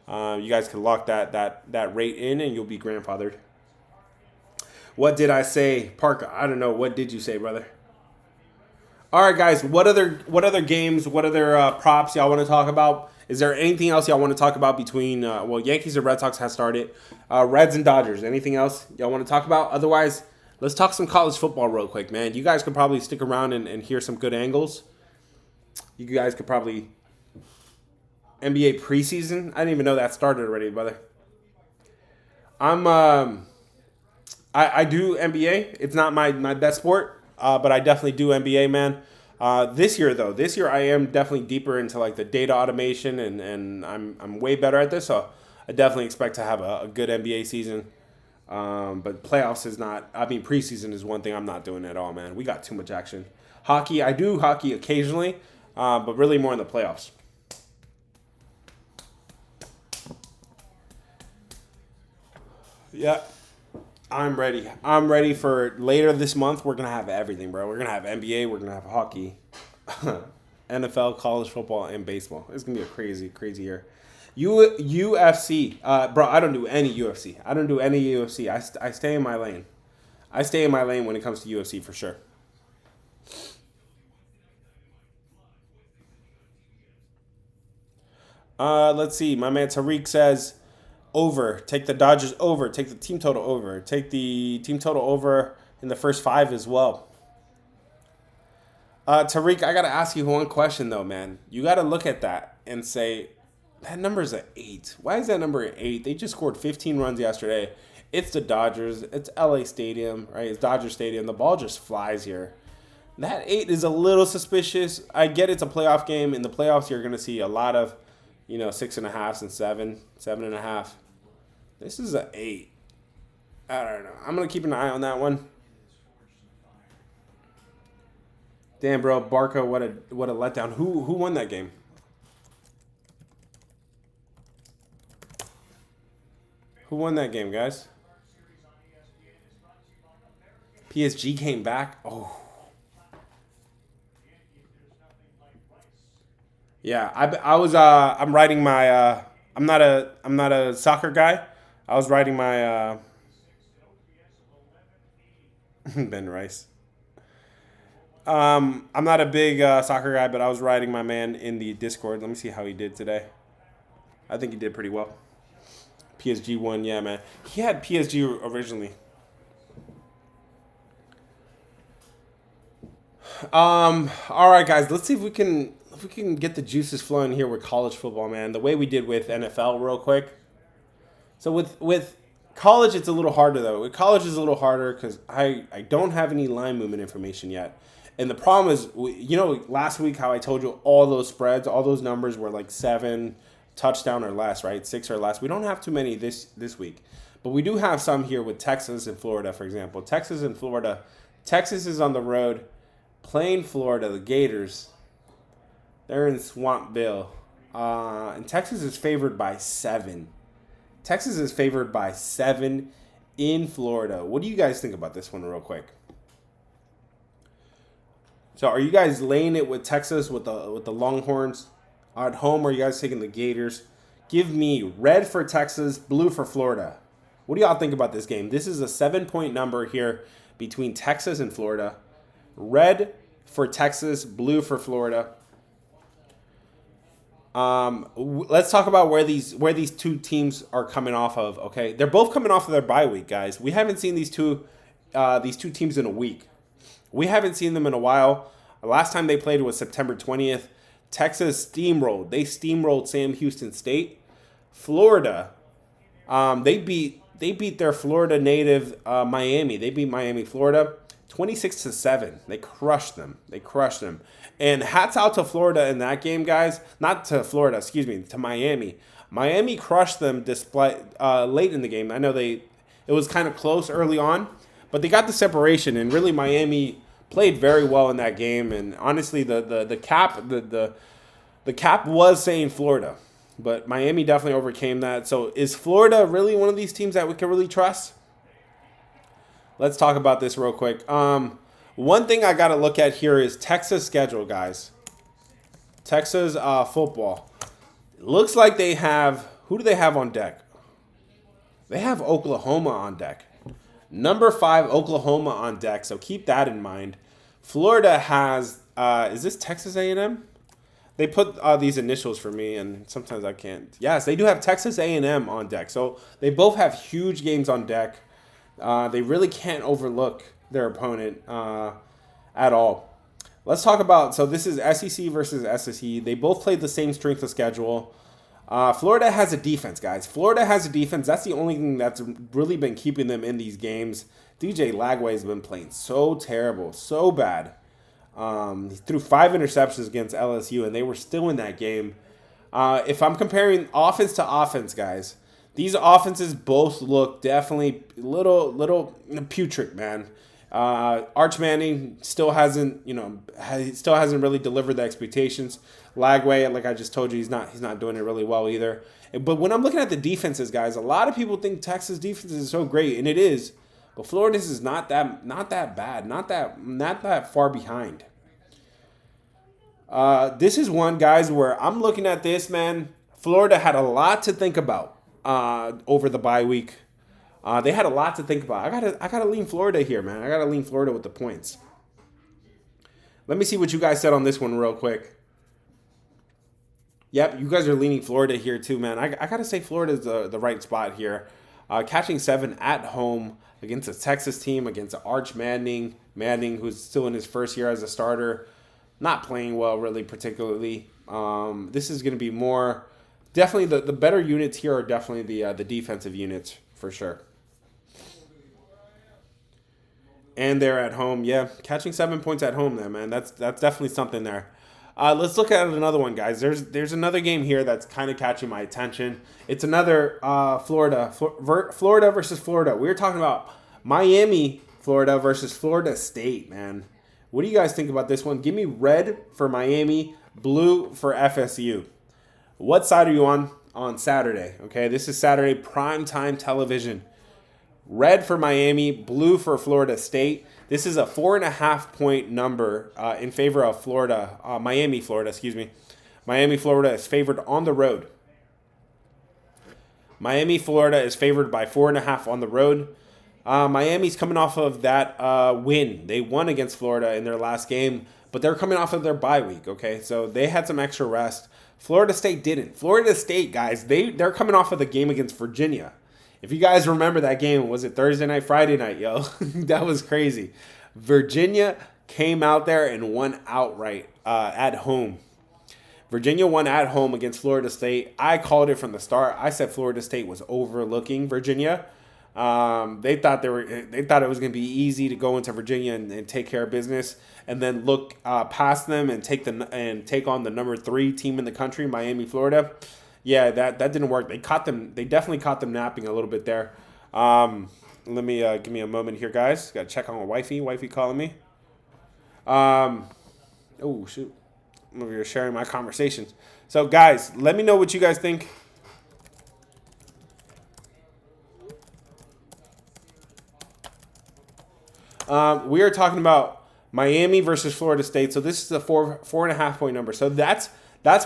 You guys can lock that rate in, and you'll be grandfathered. What did I say, Parker? I don't know. What did you say, brother? All right, guys. What other games? What other props y'all want to talk about? Is there anything else y'all want to talk about between? Well, Yankees and Red Sox has started. Reds and Dodgers. Anything else y'all want to talk about? Otherwise, let's talk some college football real quick, man. You guys could probably stick around and hear some good angles. You guys could probably NBA preseason. I didn't even know that started already, brother. I do NBA. It's not my best sport, but I definitely do NBA, man. This year I am definitely deeper into like the data automation, and I'm way better at this. So I definitely expect to have a good NBA season. But playoffs is not. I mean, preseason is one thing I'm not doing at all, man. We got too much action. Hockey, I do hockey occasionally, but really more in the playoffs. Yeah. I'm ready. I'm ready for later this month. We're going to have everything, bro. We're going to have NBA. We're going to have hockey, NFL, college football, and baseball. It's going to be a crazy, crazy year. UFC. Bro, I don't do any UFC. I don't do any UFC. I stay in my lane. I stay in my lane when it comes to UFC for sure. Let's see. My man Tariq says over. Take the Dodgers over. Take the team total over. Take the team total over in the first 5 as well. Tariq, I got to ask you one question, though, man. You got to look at that and say, that number's an 8. Why is that number an 8? They just scored 15 runs yesterday. It's the Dodgers. It's LA Stadium, right? It's Dodger Stadium. The ball just flies here. That 8 is a little suspicious. I get it's a playoff game. In the playoffs, you're going to see a lot of 6.5s and 7.5. This is an 8. I don't know. I'm gonna keep an eye on that one. Damn, bro, Barca, what a letdown. Who won that game? Who won that game, guys? PSG came back. Oh. Yeah, I'm writing my I'm not a soccer guy. I was writing my Ben Rice. I'm not a big soccer guy, but I was writing my man in the Discord. Let me see how he did today. I think he did pretty well. PSG won, yeah, man. He had PSG originally. All right, guys. Let's see if we can get the juices flowing here with college football, man. The way we did with NFL, real quick. So with college, it's a little harder though. With college, it's a little harder because I don't have any line movement information yet. And the problem is, last week how I told you all those spreads, all those numbers were like 7 touchdown or less, right? 6 or less. We don't have too many this week, but we do have some here with Texas and Florida, for example. Texas and Florida. Texas is on the road playing Florida, the Gators. They're in Swampville. And Texas is favored by 7. Texas is favored by 7 in Florida. What do you guys think about this one real quick? So are you guys laying it with Texas with the Longhorns at home, or are you guys taking the Gators? Give me red for Texas, blue for Florida. What do y'all think about this game? This is a 7-point number here between Texas and Florida. Red for Texas, blue for Florida. Let's talk about where these two teams are coming off of. Okay, they're both coming off of their bye week, guys. We haven't seen these two teams in a week. We haven't seen them in a while. The last time they played was September 20th. Texas steamrolled. They steamrolled Sam Houston State. Florida, they beat their Florida native Miami. They beat Miami, Florida, 26-7. They crushed them. And hats out to Florida in that game, guys. Not to Florida, to Miami. Miami crushed them despite late in the game. I know it was kind of close early on, but they got the separation, and really Miami played very well in that game. And honestly, the cap was saying Florida, but Miami definitely overcame that. So is Florida really one of these teams that we can really trust? Let's talk about this real quick. One thing I got to look at here is Texas schedule, guys. Texas football. It looks like they have Who do they have on deck? They have Oklahoma on deck. Number 5, Oklahoma on deck. So keep that in mind. Florida has, is this Texas A&M? They put these initials for me, and sometimes I can't. Yes, they do have Texas A&M on deck. So they both have huge games on deck. They really can't overlook their opponent at all. Let's talk about, so this is SEC versus SEC. They both played the same strength of schedule. Florida has a defense, guys. Florida has a defense. That's the only thing that's really been keeping them in these games. DJ Lagway has been playing so terrible, so bad. He threw 5 interceptions against LSU, and they were still in that game. If I'm comparing offense to offense, guys, these offenses both look definitely little putrid, man. Arch Manning still hasn't really delivered the expectations. Lagway, like I just told you, he's not doing it really well either. But when I'm looking at the defenses, guys, a lot of people think Texas defense is so great, and it is. But Florida's is not that bad, not that far behind. This is one, guys, where I'm looking at this, man. Florida had a lot to think about over the bye week. They had a lot to think about. I gotta lean Florida here, man. I gotta lean Florida with the points. Let me see what you guys said on this one real quick. Yep, you guys are leaning Florida here too, man. I gotta say Florida's the right spot here. Catching 7 at home against a Texas team, against Arch Manning, who's still in his first year as a starter, not playing well really particularly. This is going to be more, definitely the better units here are definitely the defensive units for sure. And they're at home, yeah, catching 7 points at home there, man. That's definitely something there. Let's look at another one, guys. There's another game here that's kind of catching my attention. It's another Florida versus Florida. We were talking about Miami, Florida versus Florida State, man. What do you guys think about this one? Give me red for Miami, blue for FSU. What side are you on Saturday? Okay, this is Saturday primetime television. Red for Miami, blue for Florida State. This is a 4.5 point number in favor of Florida, Miami, Florida, excuse me. Miami, Florida is favored on the road. Miami, Florida is favored by 4.5 on the road. Miami's coming off of that win. They won against Florida in their last game, but they're coming off of their bye week, okay? So they had some extra rest. Florida State didn't. Florida State, guys, they're coming off of the game against Virginia. If you guys remember that game, was it Thursday night, Friday night, yo? That was crazy. Virginia came out there and won outright at home. Virginia won at home against Florida State. I called it from the start. I said Florida State was overlooking Virginia. They thought it was going to be easy to go into Virginia and take care of business, and then look past them and take on the number 3 team in the country, Miami, Florida. Yeah, that didn't work. They definitely caught them napping a little bit there. Let me give me a moment here, guys. Got to check on my wifey. Wifey calling me. Oh shoot, I'm over here sharing my conversations. So guys, let me know what you guys think. We are talking about Miami versus Florida State. So this is a 4.5 point number. So that's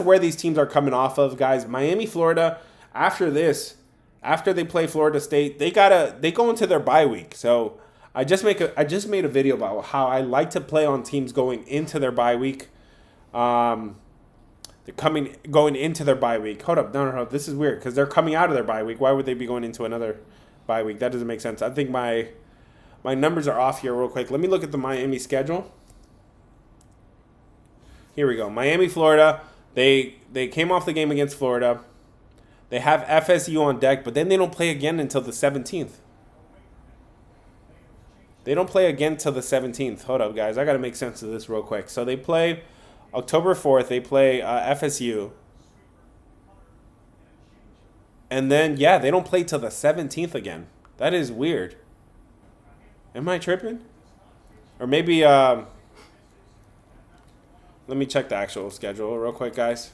where these teams are coming off of, guys. Miami, Florida, after they play Florida State, they go into their bye week. So I just made a video about how I like to play on teams going into their bye week. Going into their bye week. Hold up, no. This is weird because they're coming out of their bye week. Why would they be going into another bye week? That doesn't make sense. I think my numbers are off here real quick. Let me look at the Miami schedule. Here we go. Miami, Florida. They came off the game against Florida. They have FSU on deck, but then they don't play again until the 17th. They don't play again until the 17th. Hold up, guys. I got to make sense of this real quick. So they play October 4th. They play FSU. And then, yeah, they don't play till the 17th again. That is weird. Am I tripping? Or maybe... Let me check the actual schedule real quick, guys.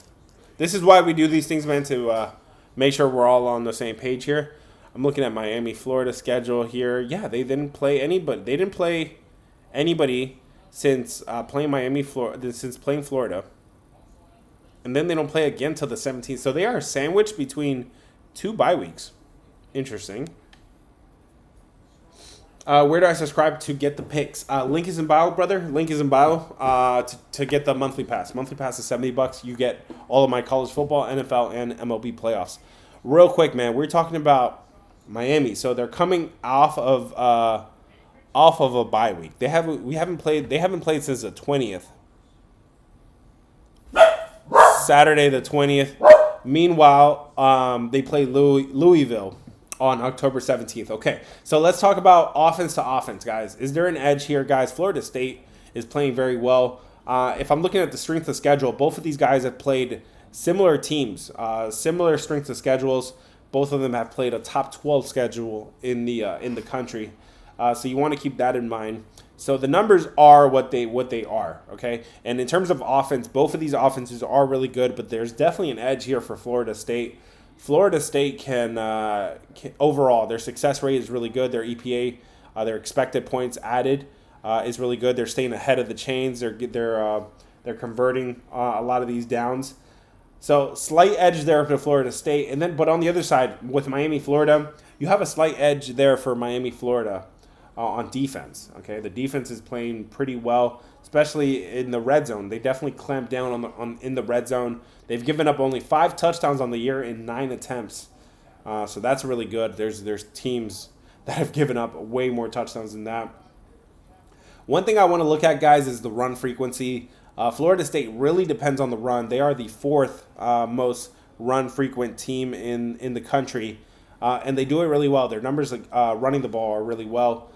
This is why we do these things, man, to make sure we're all on the same page here. I'm looking at Miami, Florida schedule here. Yeah, they didn't play anybody. They didn't play anybody since playing Florida. And then they don't play again till the 17th. So they are sandwiched between 2 bye weeks. Interesting. Where do I subscribe to get the picks? Link is in bio, brother. Link is in bio to get the monthly pass. Monthly pass is $70. You get all of my college football, NFL, and MLB playoffs. Real quick, man. We're talking about Miami. So they're coming off of a bye week. They haven't played since the 20th. Saturday the 20th. Meanwhile, they play Louisville on October 17th. Okay, so let's talk about offense to offense, guys. Is there an edge here, guys? Florida State is playing very well. If I'm looking at the strength of schedule, both of these guys have played similar teams, similar strength of schedules. Both of them have played a top 12 schedule in the country. So you want to keep that in mind. So the numbers are what they are, okay? And in terms of offense, both of these offenses are really good, but there's definitely an edge here for Florida State. Florida State can overall, their success rate is really good. Their EPA, their expected points added, is really good. They're staying ahead of the chains. They're converting a lot of these downs. So slight edge there for Florida State, but on the other side with Miami, Florida, you have a slight edge there for Miami, Florida, on defense. Okay, the defense is playing pretty well, especially in the red zone. They definitely clamped down in the red zone. They've given up only 5 touchdowns on the year in 9 attempts. So that's really good. There's teams that have given up way more touchdowns than that. One thing I want to look at, guys, is the run frequency. Florida State really depends on the run. They are the 4th most run frequent team in the country, and they do it really well. Their numbers running the ball are really well.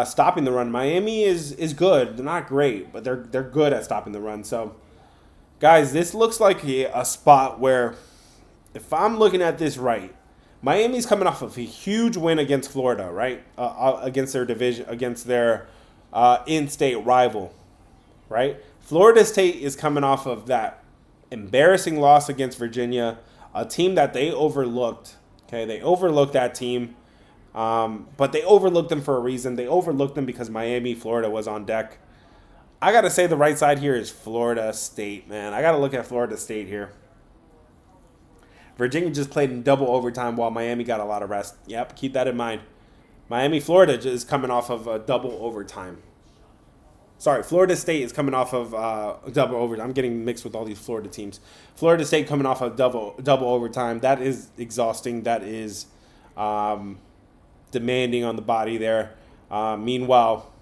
Stopping the run, Miami is good. They're not great, but they're good at stopping the run. So, guys, this looks like a spot where, if I'm looking at this right, Miami's coming off of a huge win against Florida, right? Against their division, against their in-state rival, right? Florida State is coming off of that embarrassing loss against Virginia, a team that they overlooked. Okay, they overlooked that team, but they overlooked them for a reason. They overlooked them because Miami, Florida was on deck. I got to say the right side here is Florida State, man. I got to look at Florida State here. Virginia just played in double overtime while Miami got a lot of rest. Yep, keep that in mind. Miami, Florida is coming off of a double overtime. Sorry, Florida State is coming off of double overtime. I'm getting mixed with all these Florida teams. Florida State coming off of double overtime. That is exhausting. That is demanding on the body there. Meanwhile,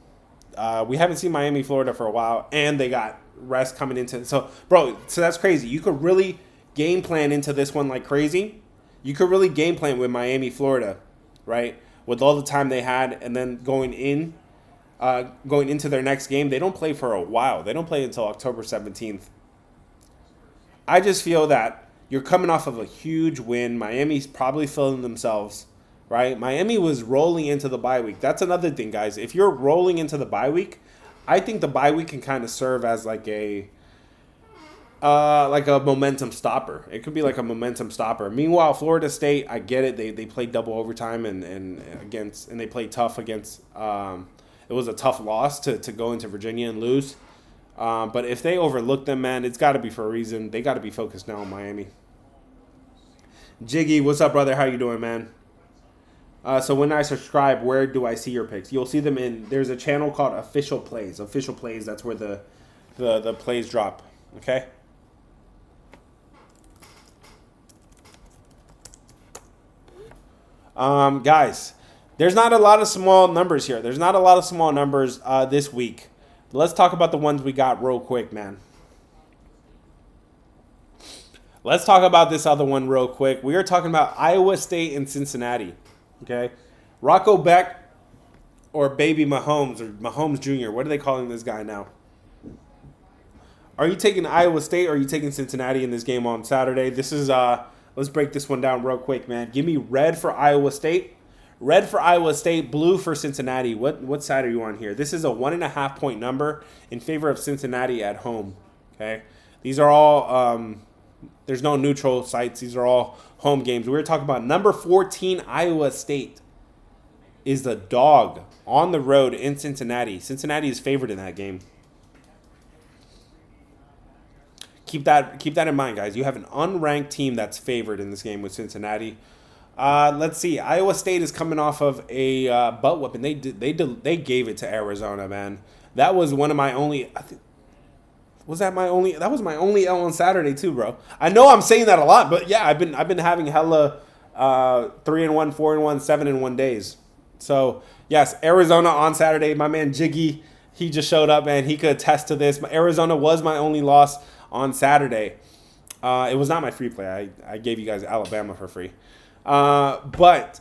we haven't seen Miami, Florida for a while, and they got rest coming into. So that's crazy. You could really game plan into this one like crazy. You could really game plan with Miami, Florida, right? With all the time they had, and then going into their next game, they don't play for a while. They don't play until October 17th. I just feel that you're coming off of a huge win. Miami's probably feeling themselves, right? Miami was rolling into the bye week. That's another thing, guys. If you're rolling into the bye week, I think the bye week can kind of serve as like a momentum stopper. It could be like a momentum stopper. Meanwhile, Florida State, I get it. They played double overtime and they played tough against. It was a tough loss to go into Virginia and lose. But if they overlook them, man, it's got to be for a reason. They got to be focused now on Miami. Jiggy, what's up, brother? How you doing, man? So when I subscribe, where do I see your picks? You'll see them there's a channel called Official Plays. Official Plays, that's where the plays drop. Okay? Guys, there's not a lot of small numbers here. There's not a lot of small numbers this week. Let's talk about the ones we got real quick, man. Let's talk about this other one real quick. We are talking about Iowa State and Cincinnati. Okay? Rocco Beck or Baby Mahomes or Mahomes Jr. What are they calling this guy now? Are you taking Iowa State or are you taking Cincinnati in this game on Saturday? This is let's break this one down real quick, man. Give me red for Iowa State. Red for Iowa State, blue for Cincinnati. What side are you on here? This is a 1.5 point number in favor of Cincinnati at home. Okay? These are all there's no neutral sites. These are all home games. We're talking about number 14 Iowa State is the dog on the road in Cincinnati. Cincinnati is favored in that game. keep that in mind, guys. You have an unranked team that's favored in this game with Cincinnati. Let's see. Iowa State is coming off of a butt whipping. They gave it to Arizona, man. That was one of my only. Was that my only? That was my only L on Saturday too, bro. I know I'm saying that a lot, but yeah, I've been having hella 3-1, 4-1, 7-1 days. So yes, Arizona on Saturday. My man Jiggy, he just showed up, man. He could attest to this. Arizona was my only loss on Saturday. It was not my free play. I gave you guys Alabama for free. But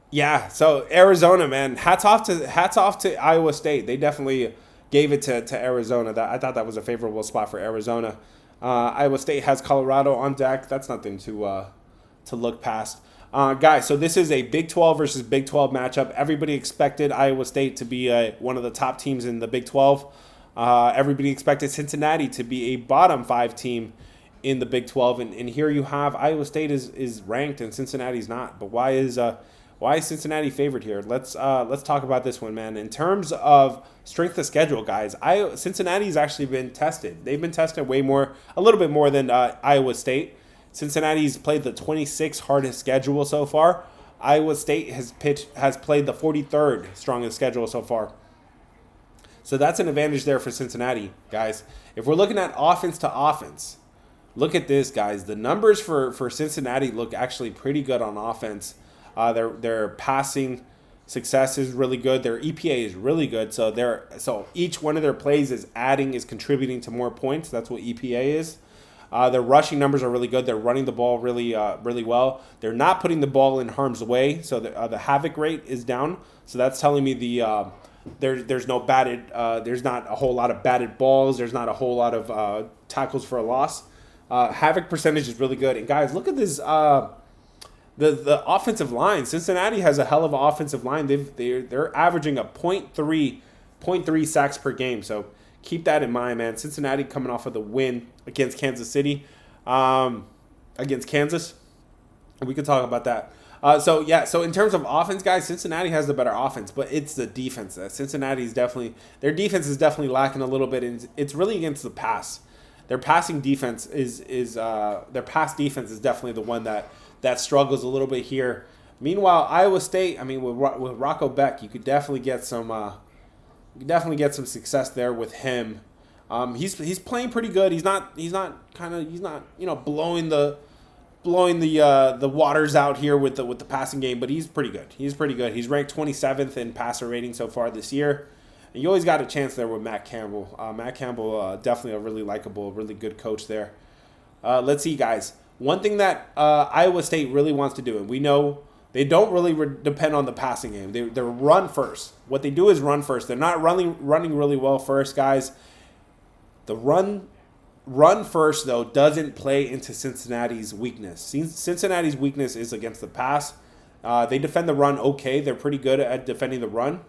yeah, so Arizona, man, hats off to Iowa State. They definitely gave it to Arizona. I thought that was a favorable spot for Arizona. Iowa State has Colorado on deck. That's nothing to look past. Guys, so this is a Big 12 versus Big 12 matchup. Everybody expected Iowa State to be one of the top teams in the Big 12. Everybody expected Cincinnati to be a bottom 5 team in the Big 12, and here you have Iowa State is ranked and Cincinnati's not. But why is Cincinnati favored here? Let's talk about this one, man. In terms of strength of schedule, guys, Cincinnati's actually been tested. They've been tested a little bit more than Iowa State. Cincinnati's played the 26th hardest schedule so far. Iowa State has played the 43rd strongest schedule so far. So that's an advantage there for Cincinnati, guys. If we're looking at offense to offense, look at this, guys. The numbers for Cincinnati look actually pretty good on offense. Their passing success is really good. Their EPA is really good. So each one of their plays is contributing to more points. That's what EPA is. Their rushing numbers are really good. They're running the ball really well. They're not putting the ball in harm's way. So the havoc rate is down. So that's telling me there's no batted. There's not a whole lot of batted balls. There's not a whole lot of tackles for a loss. Havoc percentage is really good. And guys, look at this. The offensive line. Cincinnati has a hell of an offensive line. They're averaging a 0.3 sacks per game. So keep that in mind, man. Cincinnati coming off of the win against Kansas City, against Kansas. We could talk about that. So in terms of offense, guys, Cincinnati has the better offense, but it's the defense. Their defense is definitely lacking a little bit, and it's really against the pass. Their passing defense their pass defense is definitely the one that struggles a little bit here. Meanwhile, Iowa State, I mean, with Rocco Beck, you could definitely get some success there with him. He's playing pretty good. He's not blowing the waters out here with the passing game, but he's pretty good. He's ranked 27th in passer rating so far this year. And you always got a chance there with Matt Campbell. Matt Campbell, definitely a really likable, really good coach there. Let's see, guys. One thing that Iowa State really wants to do, and we know they don't really depend on the passing game. They're run first. What they do is run first. They're not running really well first, guys. The run first, though, doesn't play into Cincinnati's weakness. Cincinnati's weakness is against the pass. They defend the run okay. They're pretty good at defending the run.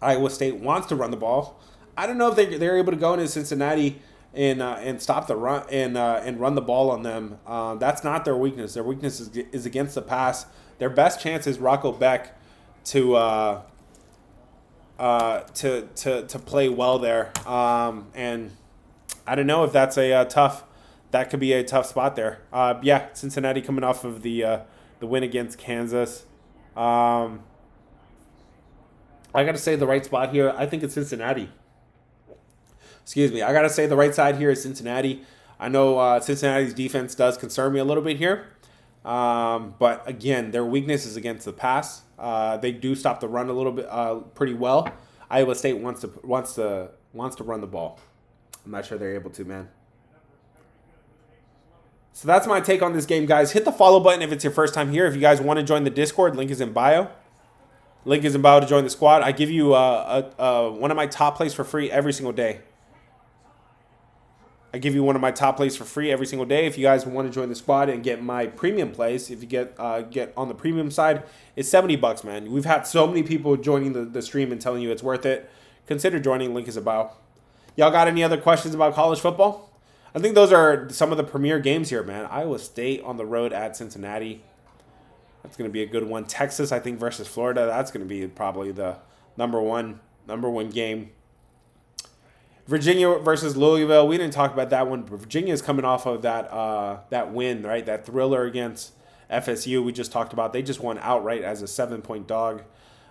Iowa State wants to run the ball. I don't know if they're able to go into Cincinnati and stop the run and run the ball on them. That's not their weakness. Their weakness is against the pass. Their best chance is Rocco Beck to play well there. And I don't know if that's that could be a tough spot there. Cincinnati coming off of the win against Kansas. I got to say the right spot here. I think it's Cincinnati. Excuse me. I got to say the right side here is Cincinnati. I know Cincinnati's defense does concern me a little bit here. But again, their weakness is against the pass. They do stop the run a little bit pretty well. Iowa State wants to run the ball. I'm not sure they're able to, man. So that's my take on this game, guys. Hit the follow button if it's your first time here. If you guys want to join the Discord, link is in bio. Link is in bio to join the squad. I give you one of my top plays for free every single day. I give you one of my top plays for free every single day. If you guys want to join the squad and get my premium plays, if you get on the premium side, it's $70, man. We've had so many people joining the stream and telling you it's worth it. Consider joining. Link is in bio. Y'all got any other questions about college football? I think those are some of the premier games here, man. Iowa State on the road at Cincinnati. That's going to be a good one. Texas, I think, versus Florida. That's going to be probably the number one game. Virginia versus Louisville. We didn't talk about that one, but Virginia is coming off of that win, right? That thriller against FSU we just talked about. They just won outright as a 7-point dog.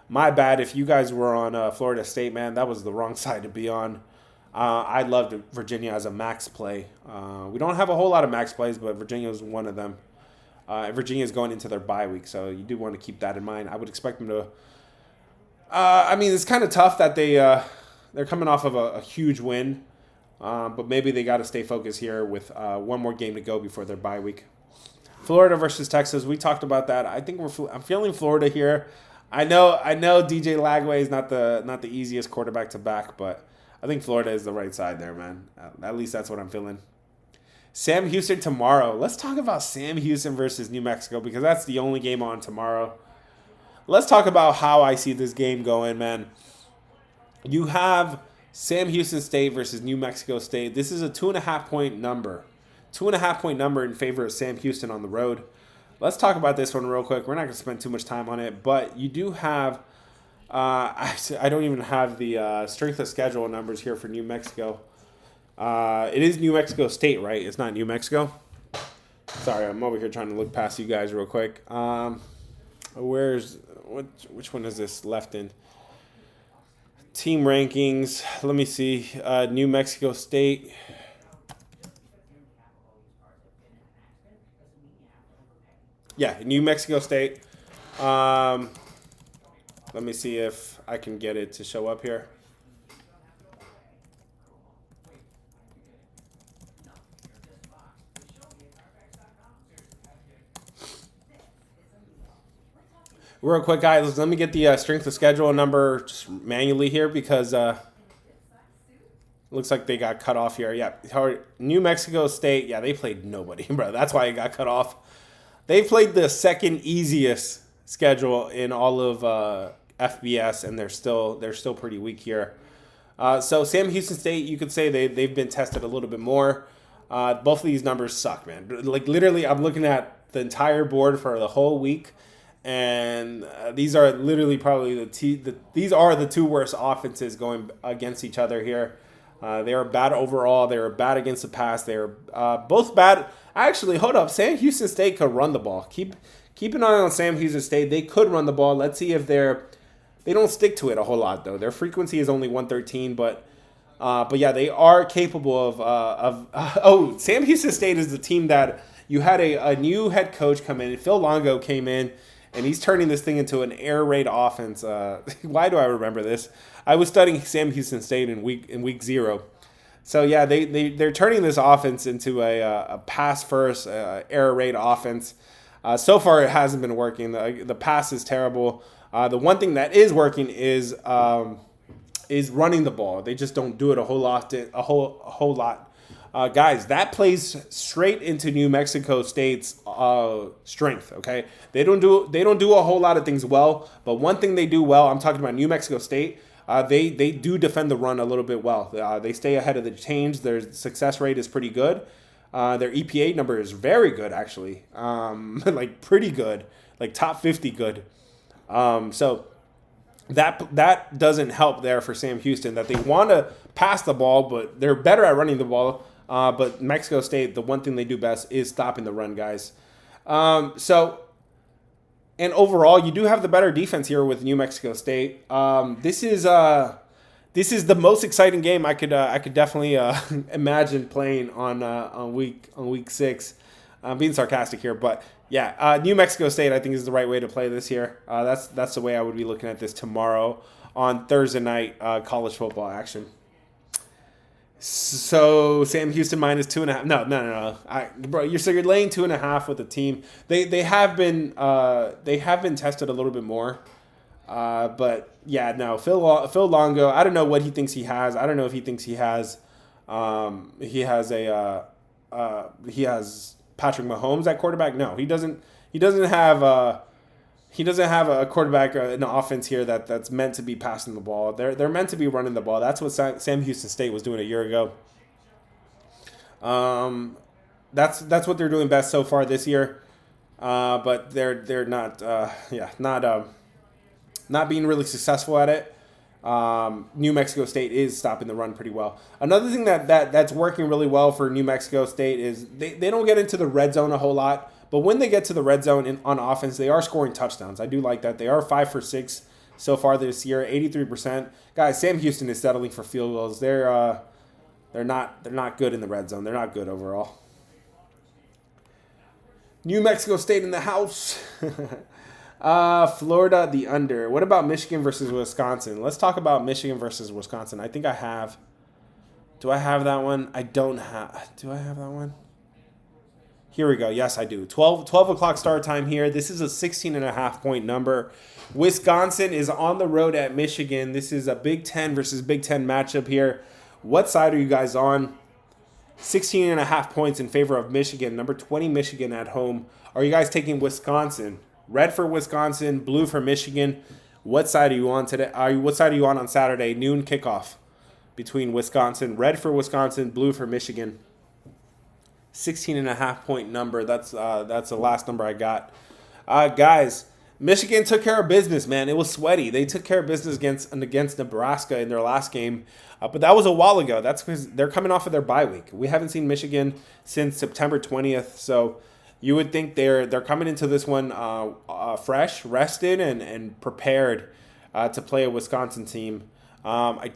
My bad if you guys were on Florida State, man. That was the wrong side to be on. I loved Virginia as a max play. We don't have a whole lot of max plays, but Virginia is one of them. Virginia is going into their bye week, so you do want to keep that in mind. I would expect them to. I mean, it's kind of tough that they're coming off of a huge win, but maybe they got to stay focused here with one more game to go before their bye week. Florida versus Texas. We talked about that. I think I'm feeling Florida here. I know DJ Lagway is not the easiest quarterback to back, but I think Florida is the right side there, man. At least that's what I'm feeling. Sam Houston tomorrow. Let's talk about Sam Houston versus New Mexico because that's the only game on tomorrow. Let's talk about how I see this game going, man. You have Sam Houston State versus New Mexico State. This is a 2.5-point number. 2.5-point number in favor of Sam Houston on the road. Let's talk about this one real quick. We're not going to spend too much time on it, but you do have I don't even have the strength of schedule numbers here for New Mexico. It is New Mexico State, right? It's not New Mexico. Sorry, I'm over here trying to look past you guys real quick. Which one is this left in? Team rankings. Let me see. New Mexico State. Yeah, New Mexico State. Let me see if I can get it to show up here. Real quick, guys, let me get the strength of schedule number just manually here because looks like they got cut off here. Yeah, New Mexico State, yeah, they played nobody, bro. That's why it got cut off. They played the second easiest schedule in all of FBS, and they're still pretty weak here. So Sam Houston State, you could say they've been tested a little bit more. Both of these numbers suck, man. Like literally, I'm looking at the entire board for the whole week, and these are literally probably these are the two worst offenses going against each other here. They are bad overall. They are bad against the pass. They are both bad. Actually, hold up. Sam Houston State could run the ball. Keep an eye on Sam Houston State. They could run the ball. Let's see if they don't stick to it a whole lot though. Their frequency is only 113, but yeah, they are capable of. Sam Houston State is the team that you had a new head coach come in. Phil Longo came in, and he's turning this thing into an air raid offense. Why do I remember this? I was studying Sam Houston State in week 0. So yeah, they're turning this offense into a pass first air raid offense. So far, it hasn't been working. The pass is terrible. The one thing that is working is running the ball. They just don't do it a whole lot. Guys, that plays straight into New Mexico State's strength. Okay, they don't do a whole lot of things well, but one thing they do well. I'm talking about New Mexico State. They do defend the run a little bit well. They stay ahead of the chains. Their success rate is pretty good. Their EPA number is very good, actually. Like pretty good, like top 50 good. So that doesn't help there for Sam Houston. That they want to pass the ball, but they're better at running the ball. But Mexico State, the one thing they do best is stopping the run, guys. And overall, you do have the better defense here with New Mexico State. This is the most exciting game I could definitely imagine playing on week 6. I'm being sarcastic here, but yeah, New Mexico State I think is the right way to play this here. That's the way I would be looking at this tomorrow on Thursday night college football action. So Sam Houston minus 2.5. No. Bro, you're laying 2.5 with the team. They have been tested a little bit more, but yeah, no. Phil Longo. I don't know what he thinks he has. I don't know if he thinks he has Patrick Mahomes at quarterback. No, he doesn't. He doesn't have a quarterback in the offense here that's meant to be passing the ball. They're meant to be running the ball. That's what Sam Houston State was doing a year ago. That's what they're doing best so far this year. But they're not not being really successful at it. New Mexico State is stopping the run pretty well. Another thing that's working really well for New Mexico State is they don't get into the red zone a whole lot, but when they get to the red zone on offense, they are scoring touchdowns. I do like that. They are 5 for 6 so far this year, 83%. Guys, Sam Houston is settling for field goals. They're not good in the red zone. They're not good overall. New Mexico State in the house. Florida, the under. What about Michigan versus Wisconsin? Let's talk about Michigan versus Wisconsin. I think I have. Do I have that one? I don't have. Do I have that one? Here we go. Yes, I do. 12 o'clock start time here. This is a 16.5-point number. Wisconsin is on the road at Michigan. This is a Big Ten versus Big Ten matchup here. What side are you guys on? 16.5 points in favor of Michigan. Number 20, Michigan at home. Are you guys taking Wisconsin? Red for Wisconsin, blue for Michigan. What side are you on today? What side are you on Saturday? Noon kickoff between Wisconsin. Red for Wisconsin, blue for Michigan. 16.5-point number. That's the last number I got. Guys, Michigan took care of business, man. It was sweaty. They took care of business against Nebraska in their last game. But that was a while ago. That's because they're coming off of their bye week. We haven't seen Michigan since September 20th. So you would think they're coming into this one fresh, rested, and prepared to play a Wisconsin team. I'm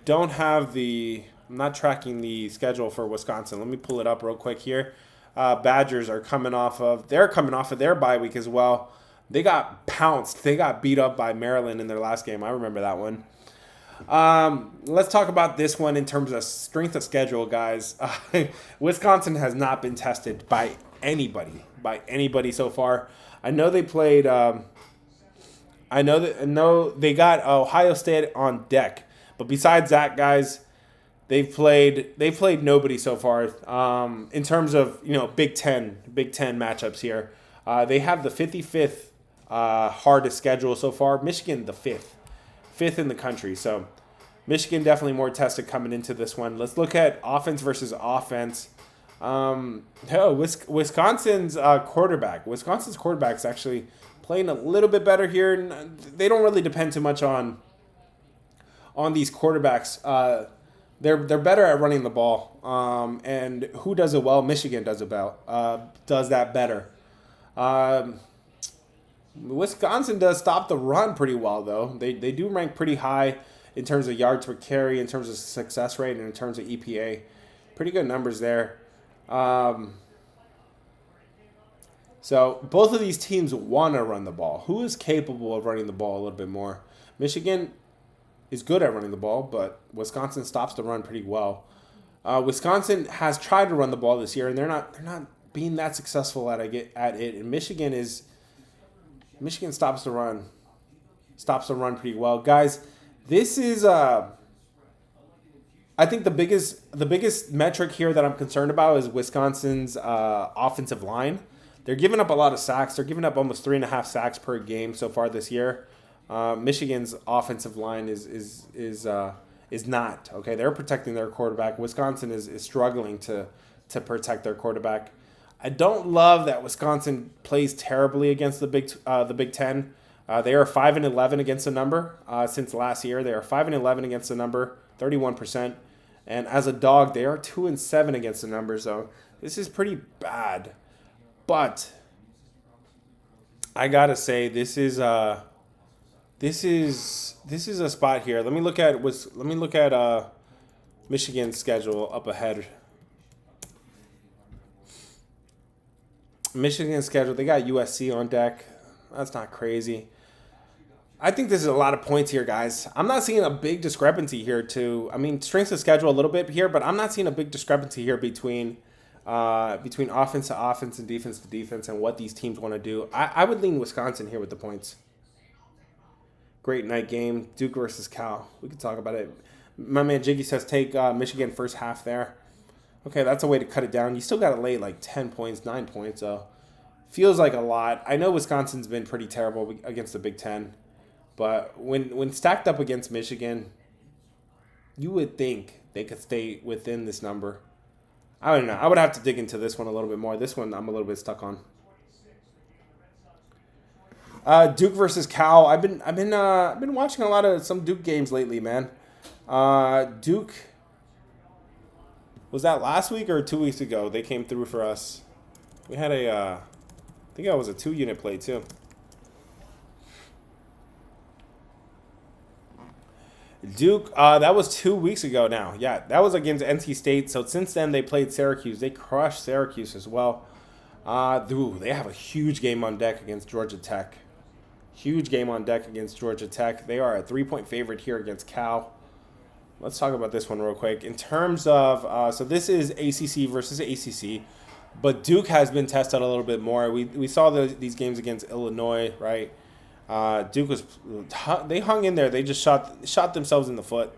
not tracking the schedule for Wisconsin. Let me pull it up real quick here. Badgers are coming off of their bye week as well. They got pounced. They got beat up by Maryland in their last game. I remember that one. Let's talk about this one in terms of strength of schedule, guys. Wisconsin has not been tested by anybody so far. I know they played. I know they got Ohio State on deck, but besides that, guys, they've played nobody so far. In terms of Big Ten matchups here, they have the 55th hardest schedule so far. Michigan the fifth in the country. So Michigan definitely more tested coming into this one. Let's look at offense versus offense. Wisconsin's quarterback. Wisconsin's quarterback's actually playing a little bit better here. They don't really depend too much on these quarterbacks. They're better at running the ball. And who does it well? Michigan does that better. Wisconsin does stop the run pretty well, though. They do rank pretty high in terms of yards per carry, in terms of success rate, and in terms of EPA. Pretty good numbers there. So both of these teams want to run the ball. Who is capable of running the ball a little bit more? Michigan is good at running the ball, but Wisconsin stops the run pretty well. Wisconsin has tried to run the ball this year, and they're not being that successful at it. And Michigan stops the run pretty well, guys. This is I think the biggest metric here that I'm concerned about is Wisconsin's offensive line. They're giving up a lot of sacks. They're giving up almost 3.5 sacks per game so far this year. Michigan's offensive line is not okay. They're protecting their quarterback. Wisconsin is struggling to protect their quarterback. I don't love that Wisconsin plays terribly against the Big Ten. They are 5-11 against the number since last year. They are 5-11 against the number, 31%. And as a dog, they are 2-7 against the number. So this is pretty bad. But I gotta say, this is a spot here. Let me look at Michigan's schedule up ahead. Michigan's schedule, they got USC on deck. That's not crazy. I think this is a lot of points here, guys. I'm not seeing a big discrepancy here strength of schedule a little bit here, but I'm not seeing a big discrepancy here between offense to offense and defense to defense and what these teams want to do. I would lean Wisconsin here with the points. Great night game. Duke versus Cal. We could talk about it. My man Jiggy says take Michigan first half there. Okay, that's a way to cut it down. You still got to lay like 10 points, 9 points. So feels like a lot. I know Wisconsin's been pretty terrible against the Big Ten. But when stacked up against Michigan, you would think they could stay within this number. I don't know. I would have to dig into this one a little bit more. This one I'm a little bit stuck on. Duke versus Cal. I've been watching a lot of some Duke games lately, man. Duke, was that last week or 2 weeks ago? They came through for us. We had I think that was a 2-unit play too. Duke, that was 2 weeks ago now. Yeah, that was against NC State. So since then, they played Syracuse. They crushed Syracuse as well. They have a huge game on deck against Georgia Tech. Huge game on deck against Georgia Tech. They are a 3-point favorite here against Cal. Let's talk about this one real quick. In terms of, so this is ACC versus ACC, but Duke has been tested a little bit more. We saw these games against Illinois, right? Duke they hung in there. They just shot themselves in the foot.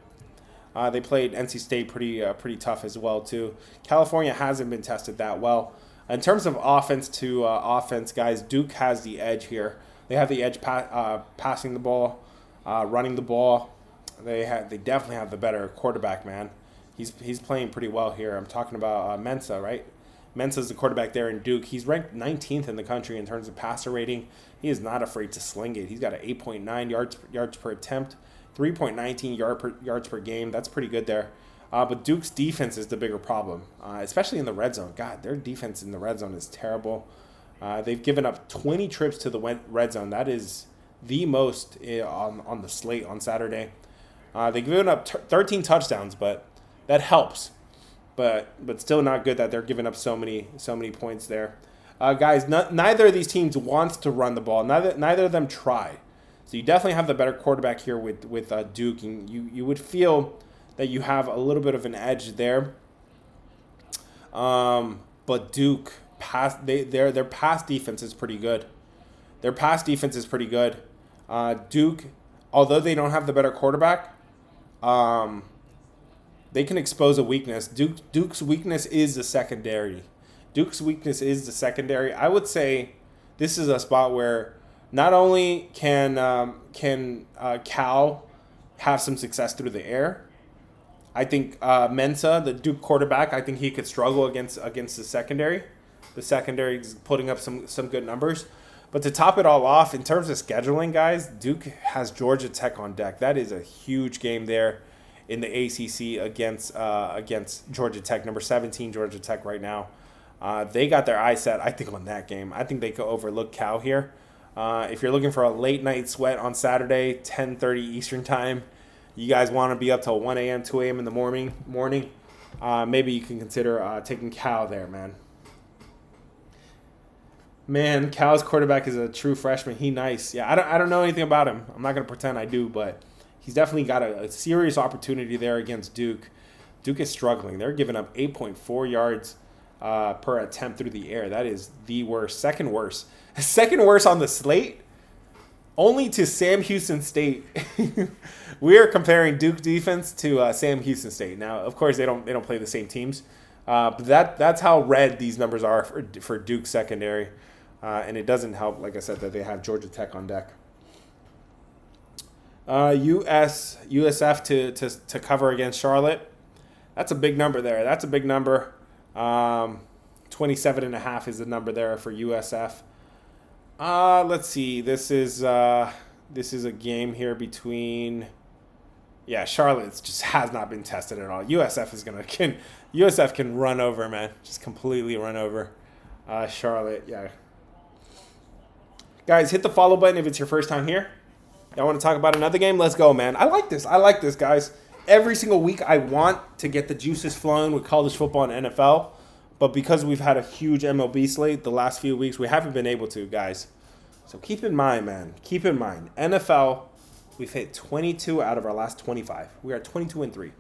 They played NC State pretty tough as well too. California hasn't been tested that well. In terms of offense to offense, guys, Duke has the edge here. They have the edge passing the ball, running the ball. They definitely have the better quarterback, man. He's playing pretty well here. I'm talking about Mensa, right? Mensa's the quarterback there in Duke. He's ranked 19th in the country in terms of passer rating. He is not afraid to sling it. He's got an 8.9 yards per attempt, 3.19 yards per game. That's pretty good there. But Duke's defense is the bigger problem, especially in the red zone. God, their defense in the red zone is terrible. They've given up 20 trips to the red zone. That is the most on the slate on Saturday. They've given up 13 touchdowns, but that helps. But still not good that they're giving up so many points there. Guys, neither of these teams wants to run the ball. Neither of them try. So you definitely have the better quarterback here with Duke, and you would feel that you have a little bit of an edge there. But Duke their pass defense is pretty good. Duke, although they don't have the better quarterback, they can expose a weakness. Duke's weakness is the secondary. I would say this is a spot where not only can Cal have some success through the air, I think Mensa, the Duke quarterback, I think he could struggle against the secondary. The secondary is putting up some good numbers. But to top it all off, in terms of scheduling, guys, Duke has Georgia Tech on deck. That is a huge game there in the ACC against Georgia Tech, number 17 Georgia Tech right now. They got their eyes set, I think, on that game. I think they could overlook Cal here. If you're looking for a late night sweat on Saturday, 10:30 Eastern time, you guys want to be up till 1 a.m., 2 a.m. in the morning, maybe you can consider taking Cal there, man. Man, Cal's quarterback is a true freshman. He nice. Yeah, I don't know anything about him. I'm not going to pretend I do, but he's definitely got a serious opportunity there against Duke. Duke is struggling. They're giving up 8.4 yards per attempt through the air. That is the worst. Second worst on the slate, only to Sam Houston State. We are comparing Duke defense to Sam Houston State. Now, of course, they don't play the same teams, but that's how red these numbers are for Duke secondary. And it doesn't help, like I said, that they have Georgia Tech on deck. USF to cover against Charlotte. That's a big number there. 27.5 is the number there for USF. Let's see. This is a game here between. Yeah, Charlotte just has not been tested at all. USF can run over, man. Just completely run over Charlotte. Yeah. Guys, hit the follow button if it's your first time here. Y'all want to talk about another game? Let's go, man. I like this, guys. Every single week I want to get the juices flowing with college football and NFL. But because we've had a huge MLB slate the last few weeks, we haven't been able to, guys. So keep in mind, man. NFL, we've hit 22 out of our last 25. We are 22-3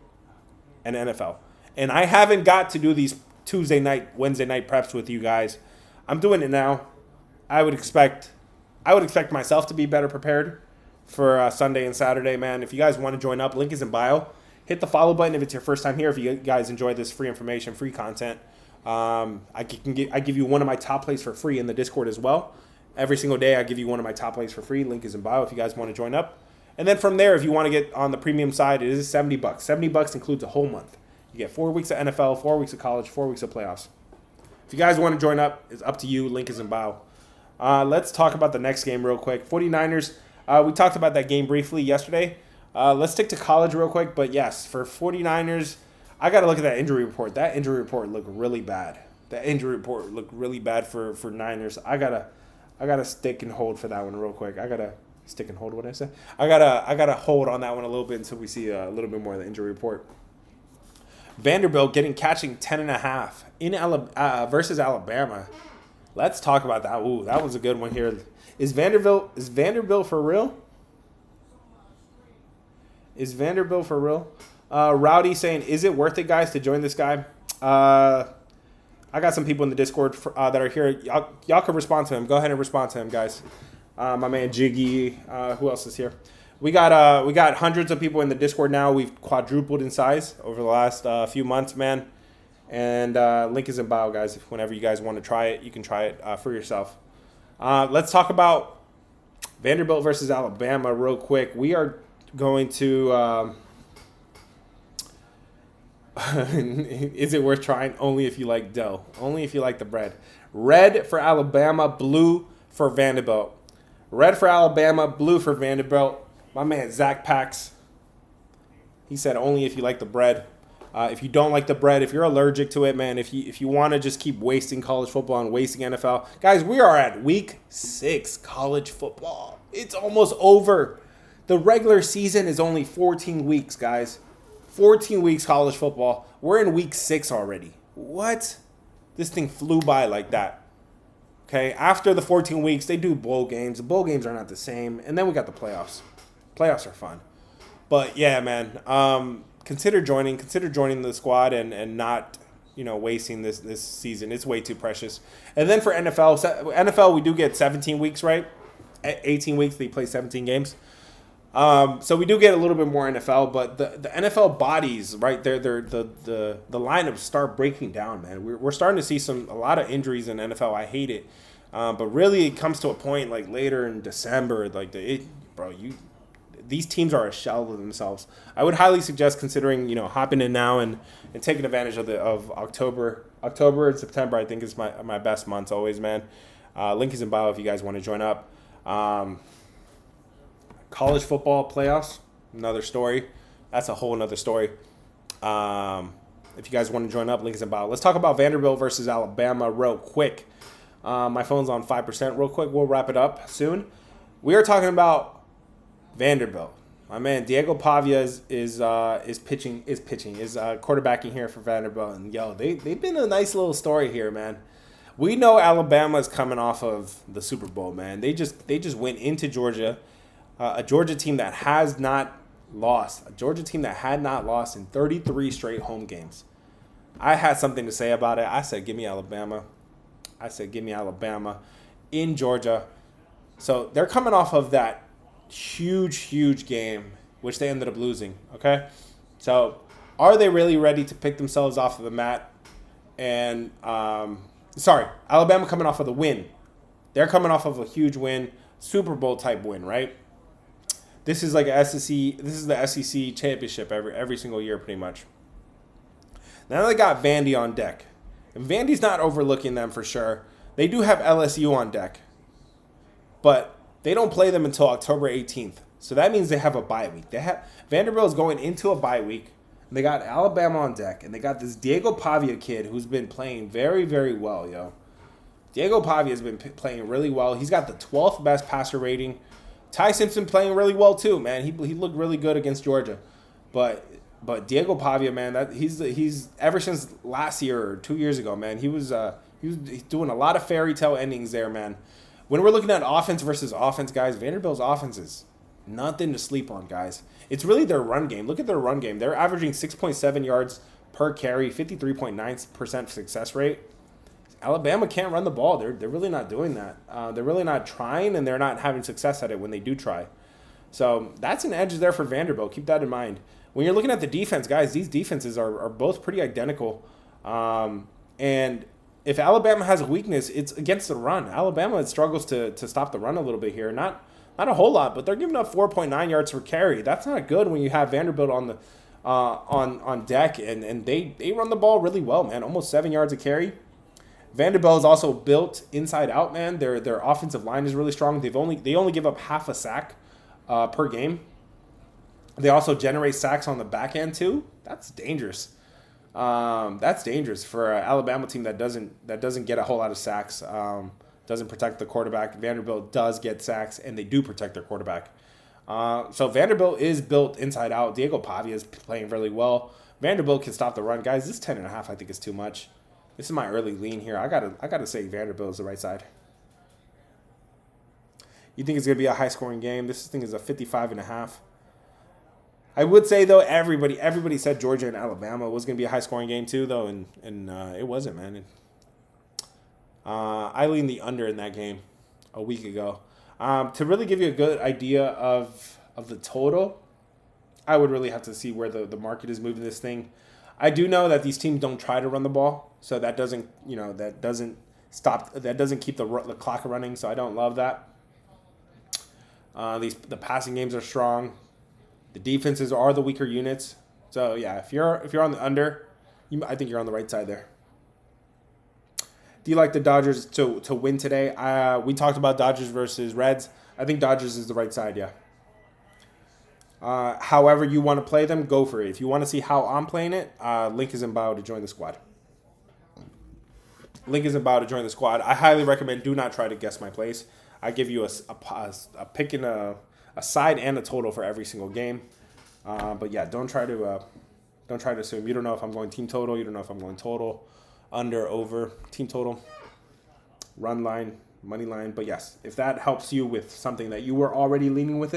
in NFL. And I haven't got to do these Wednesday night preps with you guys. I'm doing it now. I would expect myself to be better prepared for Sunday and Saturday, man. If you guys want to join up, link is in bio. Hit the follow button if it's your first time here. If you guys enjoy this free information, free content, I give you one of my top plays for free in the Discord as well. Every single day, I give you one of my top plays for free. Link is in bio if you guys want to join up. And then from there, if you want to get on the premium side, it is $70. $70 includes a whole month. You get 4 weeks of NFL, 4 weeks of college, 4 weeks of playoffs. If you guys want to join up, it's up to you. Link is in bio. Let's talk about the next game real quick. 49ers, we talked about that game briefly yesterday. Let's stick to college real quick. But yes, for 49ers, I got to look at that injury report. That injury report looked really bad. That injury report looked really bad for Niners. I gotta stick and hold for that one real quick. I gotta stick and hold. What did I say? I gotta hold on that one a little bit until we see a little bit more of the injury report. Vanderbilt catching 10.5 in versus Alabama. Let's talk about that. Ooh, that was a good one here. Is Vanderbilt for real? Is Vanderbilt for real? Rowdy saying, is it worth it, guys, to join this guy? I got some people in the Discord that are here. Y'all can respond to him. Go ahead and respond to him, guys. My man Jiggy. Who else is here? We got hundreds of people in the Discord now. We've quadrupled in size over the last few months, man. And link is in bio, guys. If whenever you guys want to try it, you can try it for yourself. Let's talk about Vanderbilt versus Alabama real quick. We are going to... is it worth trying? Only if you like dough. Only if you like the bread. Red for Alabama, blue for Vanderbilt. Red for Alabama, blue for Vanderbilt. My man Zach Pax, he said only if you like the bread. If you don't like the bread, if you're allergic to it, man, if you want to just keep wasting college football and wasting NFL. Guys, we are at week 6 college football. It's almost over. The regular season is only 14 weeks, guys. 14 weeks college football. We're in week 6 already. What? This thing flew by like that. Okay, after the 14 weeks, they do bowl games. The bowl games are not the same. And then we got the playoffs. Playoffs are fun. But yeah, man, consider joining the squad and not, wasting this season. It's way too precious. And then for NFL, we do get 17 weeks, right? 18 weeks, they play 17 games. So we do get a little bit more NFL, but the NFL bodies, right, the lineups start breaking down, man. We're starting to see a lot of injuries in NFL. I hate it, but really it comes to a point like later in December, like these teams are a shell of themselves. I would highly suggest considering hopping in now and taking advantage of October and September. I think is my best months always, man. Link is in bio if you guys want to join up. College football playoffs, another story. That's a whole another story. If you guys want to join up, link is in bio. Let's talk about Vanderbilt versus Alabama real quick. My phone's on 5% real quick. We'll wrap it up soon. We are talking about Vanderbilt. My man Diego Pavia is quarterbacking here for Vanderbilt. And they've been a nice little story here, man. We know Alabama's coming off of the Super Bowl, man. They just went into Georgia. A Georgia team that has not lost. A Georgia team that had not lost in 33 straight home games. I had something to say about it. I said, give me Alabama. In Georgia. So they're coming off of that huge game, which they ended up losing. Okay? So are they really ready to pick themselves off of the mat? And, Alabama coming off of the win. They're coming off of a huge win. Super Bowl type win, right? This is like SEC. This is the SEC championship every single year, pretty much. Now they got Vandy on deck, and Vandy's not overlooking them for sure. They do have LSU on deck, but they don't play them until October 18th. So that means they have a bye week. Vanderbilt is going into a bye week. And they got Alabama on deck, and they got this Diego Pavia kid who's been playing very, very well, yo. Diego Pavia has been playing really well. He's got the 12th best passer rating. Ty Simpson playing really well too, man. He looked really good against Georgia, but Diego Pavia, man, he's ever since last year or 2 years ago, man. He was doing a lot of fairy tale endings there, man. When we're looking at offense versus offense, guys, Vanderbilt's offense is nothing to sleep on, guys. It's really their run game. Look at their run game. They're averaging 6.7 yards per carry, 53.9% success rate. Alabama can't run the ball. They're really not doing that. They're really not trying, and they're not having success at it when they do try. So that's an edge there for Vanderbilt. Keep that in mind. When you're looking at the defense, guys, these defenses are both pretty identical. And if Alabama has a weakness, it's against the run. Alabama struggles to stop the run a little bit here. Not a whole lot, but they're giving up 4.9 yards per carry. That's not good when you have Vanderbilt on the on deck, and they run the ball really well, man. Almost 7 yards a carry. Vanderbilt is also built inside out, man. Their offensive line is really strong. They only give up half a sack per game. They also generate sacks on the back end too. That's dangerous. That's dangerous for an Alabama team that doesn't get a whole lot of sacks. Doesn't protect the quarterback. Vanderbilt does get sacks, and they do protect their quarterback. So Vanderbilt is built inside out. Diego Pavia is playing really well. Vanderbilt can stop the run, guys. This 10.5 I think is too much. This is my early lean here. I gotta say Vanderbilt is the right side. You think it's gonna be a high scoring game? This thing is a 55.5. I would say though, everybody said Georgia and Alabama was gonna be a high scoring game too, though, and it wasn't, man. I leaned the under in that game a week ago. To really give you a good idea of the total, I would really have to see where the market is moving this thing. I do know that these teams don't try to run the ball, so that doesn't keep the clock running. So I don't love that. The passing games are strong. The defenses are the weaker units. So yeah, if you're on the under, I think you're on the right side there. Do you like the Dodgers to win today? We talked about Dodgers versus Reds. I think Dodgers is the right side, yeah. However you want to play them, go for it. If you want to see how I'm playing it, link is in bio to join the squad. Link is in bio to join the squad. I highly recommend do not try to guess my plays. I give you a pick and a side and a total for every single game. But yeah, don't try to assume. You don't know if I'm going team total. You don't know if I'm going total, under, over, team total, run line, money line. But yes, if that helps you with something that you were already leaning with,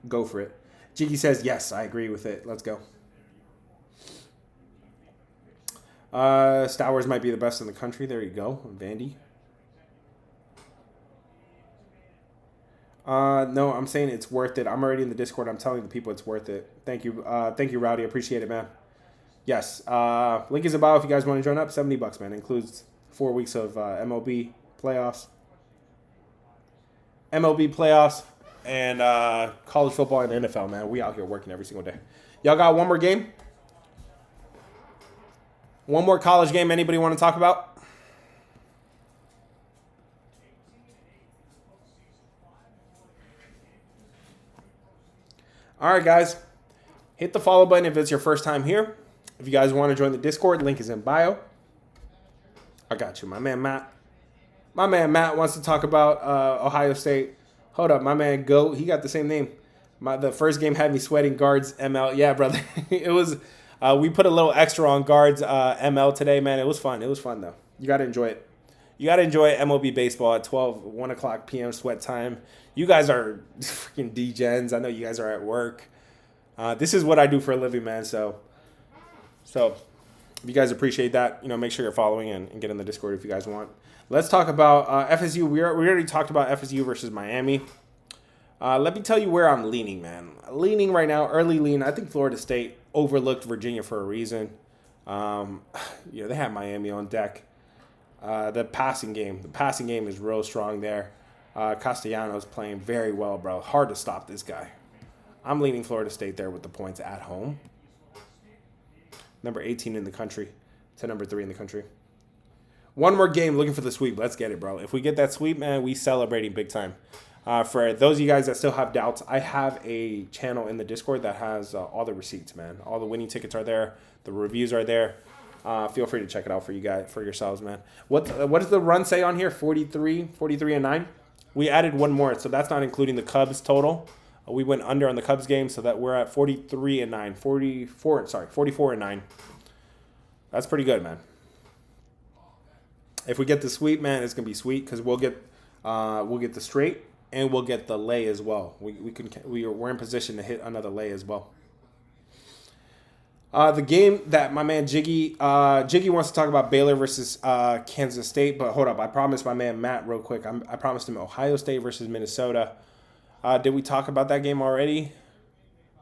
go for it. Jiggy says, yes, I agree with it. Let's go. Star Wars might be the best in the country. There you go, Vandy. No, I'm saying it's worth it. I'm already in the Discord. I'm telling the people it's worth it. Thank you, Rowdy. Appreciate it, man. Yes, link is about if you guys want to join up. $70, man. Includes 4 weeks of MLB playoffs, and college football and NFL, man. We out here working every single day. Y'all got one more game? One more college game anybody want to talk about? All right, guys. Hit the follow button if it's your first time here. If you guys want to join the Discord, link is in bio. I got you. My man Matt wants to talk about Ohio State. Hold up, my man Goat. He got the same name. The first game had me sweating guards ML. Yeah, brother. It was. We put a little extra on guards ML today, man. It was fun. It was fun though. You gotta enjoy it. You gotta enjoy MLB baseball at 1 o'clock p.m. sweat time. You guys are freaking degens. I know you guys are at work. This is what I do for a living, man. So if you guys appreciate that, make sure you're following and get in the Discord if you guys want. Let's talk about FSU. We already talked about FSU versus Miami. Let me tell you where I'm leaning, man. Leaning right now, early lean. I think Florida State overlooked Virginia for a reason. They had Miami on deck. The passing game is real strong there. Castellanos playing very well, bro. Hard to stop this guy. I'm leaning Florida State there with the points at home. Number 18 in the country to number 3 in the country. One more game, looking for the sweep. Let's get it, bro. If we get that sweep, man, we celebrating big time. For those of you guys that still have doubts, I have a channel in the Discord that has all the receipts, man. All the winning tickets are there. The reviews are there. Feel free to check it out for you guys, for yourselves, man. What does the run say on here? 43 and 9. We added one more, so that's not including the Cubs total. We went under on the Cubs game, so that we're at 43 and 9. 44 and 9. That's pretty good, man. If we get the sweep, man, it's gonna be sweet because we'll get the straight and we'll get the lay as well. We're in position to hit another lay as well. The game that my man Jiggy wants to talk about, Baylor versus Kansas State, but hold up, I promised my man Matt real quick. I promised him Ohio State versus Minnesota. Did we talk about that game already?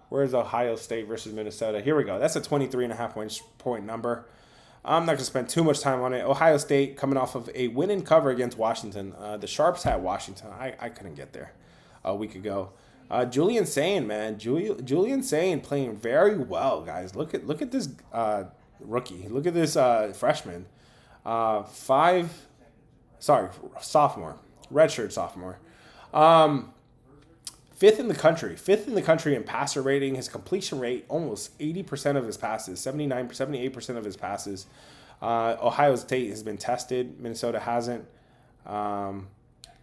Where's Ohio State versus Minnesota? Here we go. That's a 23.5 point number. I'm not going to spend too much time on it. Ohio State coming off of a win and cover against Washington. The Sharps had Washington. I couldn't get there a week ago. Julian Sain, man. Julian Sain playing very well, guys. Look at this rookie. Look at this freshman. Sophomore, redshirt sophomore. Um, fifth in the country in passer rating. His completion rate, almost 80% of his passes, 78% of his passes. Ohio State has been tested. Minnesota hasn't.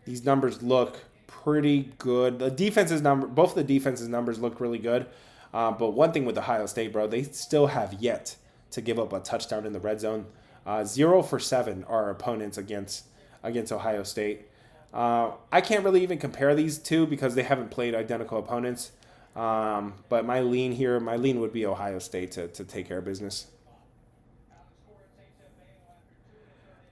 These numbers look pretty good. Both the defenses numbers look really good. But one thing with Ohio State, bro, they still have yet to give up a touchdown in the red zone. 0 for 7 are opponents against Ohio State. I can't really even compare these two because they haven't played identical opponents. But my lean would be Ohio State to take care of business.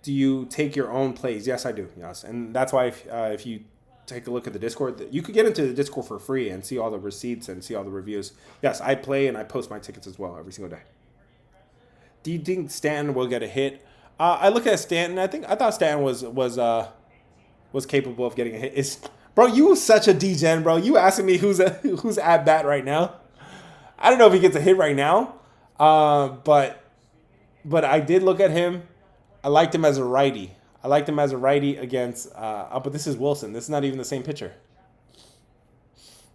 Do you take your own plays? Yes, I do. Yes, and that's why if you take a look at the Discord, you could get into the Discord for free and see all the receipts and see all the reviews. Yes, I play and I post my tickets as well every single day. Do you think Stanton will get a hit? I look at Stanton. I thought Stanton was capable of getting a hit. Bro, you such a degen, bro. You asking me who's at bat right now? I don't know if he gets a hit right now, but I did look at him. I liked him as a righty. Against, but this is Wilson. This is not even the same pitcher.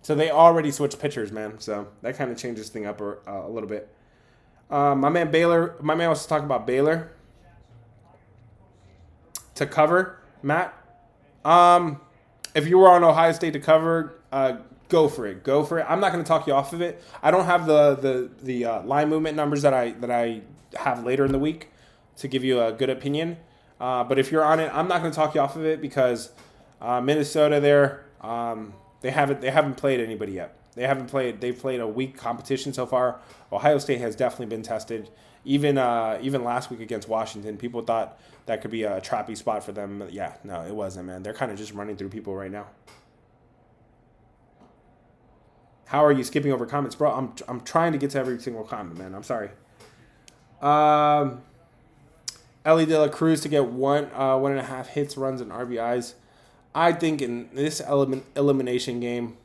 So they already switched pitchers, man. So that kind of changes thing up a little bit. My man wants to talk about Baylor to cover, Matt. If you were on Ohio State to cover, go for it. I'm not going to talk you off of it. I don't have the line movement numbers that I have later in the week to give you a good opinion. But if you're on it, I'm not going to talk you off of it because Minnesota they haven't played anybody yet. They've played a weak competition so far. Ohio State has definitely been tested. Even last week against Washington, people thought that could be a trappy spot for them. Yeah, no, it wasn't, man. They're kind of just running through people right now. How are you skipping over comments, bro? I'm trying to get to every single comment, man. I'm sorry. Ellie De La Cruz to get 1.5 hits, runs, and RBIs. I think in this elimination game,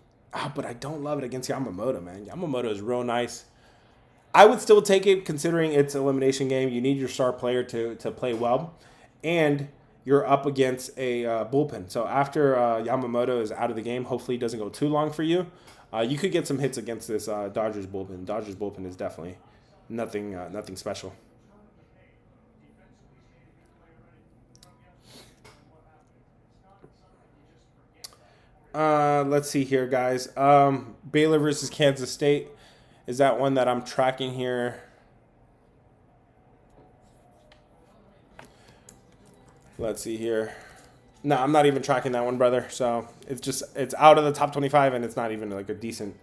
but I don't love it against Yamamoto, man. Yamamoto is real nice. I would still take it considering it's an elimination game. You need your star player to play well. And you're up against a bullpen. So after Yamamoto is out of the game, hopefully it doesn't go too long for you. You could get some hits against this Dodgers bullpen. Dodgers bullpen is definitely nothing special. Let's see here, guys. Baylor versus Kansas State is that one that I'm tracking here. Let's see here. No, I'm not even tracking that one, brother. So it's out of the top 25, and it's not even like a decent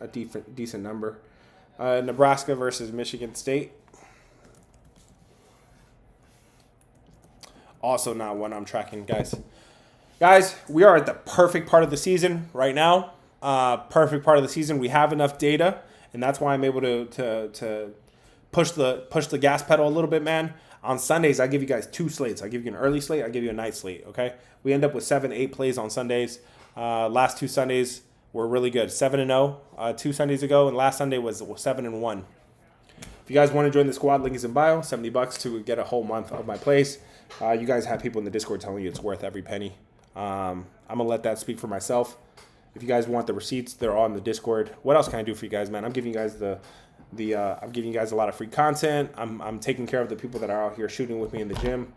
number. Nebraska versus Michigan State. Also not one I'm tracking, guys. Guys, we are at the perfect part of the season right now. Perfect part of the season. We have enough data, and that's why I'm able to push the gas pedal a little bit, man. On Sundays, I give you guys 2 slates. I give you an early slate. I give you a night slate, okay? We end up with 7-8 plays on Sundays. Last 2 Sundays were really good. 7-0 2 Sundays ago, and last Sunday was 7-1. If you guys want to join the squad, link is in bio. $70 to get a whole month of my plays. You guys have people in the Discord telling you it's worth every penny. I'm gonna let that speak for myself. If you guys want the receipts, they're all in the Discord. What else can I do for you guys, man? I'm giving you guys I'm giving you guys a lot of free content. I'm taking care of the people that are out here shooting with me in the gym.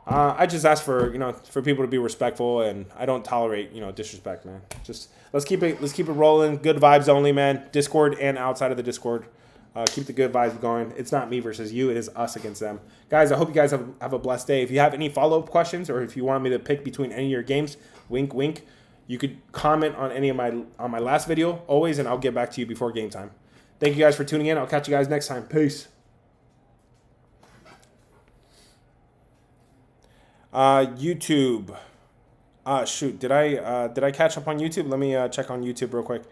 I just ask for people to be respectful, and I don't tolerate disrespect, man. Just let's keep it rolling. Good vibes only, man. Discord and outside of the Discord. Keep the good vibes going. It's not me versus you. It is us against them. Guys, I hope you guys have a blessed day. If you have any follow-up questions or if you want me to pick between any of your games, wink, wink, you could comment on any of my last video always, and I'll get back to you before game time. Thank you guys for tuning in. I'll catch you guys next time. Peace. YouTube. Shoot. Did I catch up on YouTube? Let me check on YouTube real quick.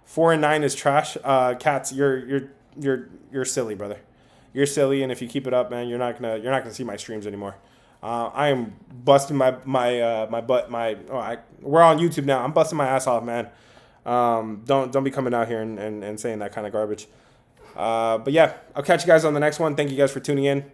4-9 is trash. Cats, you're silly, brother. You're silly, and if you keep it up, man, you're not gonna see my streams anymore. I am busting my butt. We're on YouTube now. I'm busting my ass off, man. Don't be coming out here and saying that kind of garbage. But yeah, I'll catch you guys on the next one. Thank you guys for tuning in.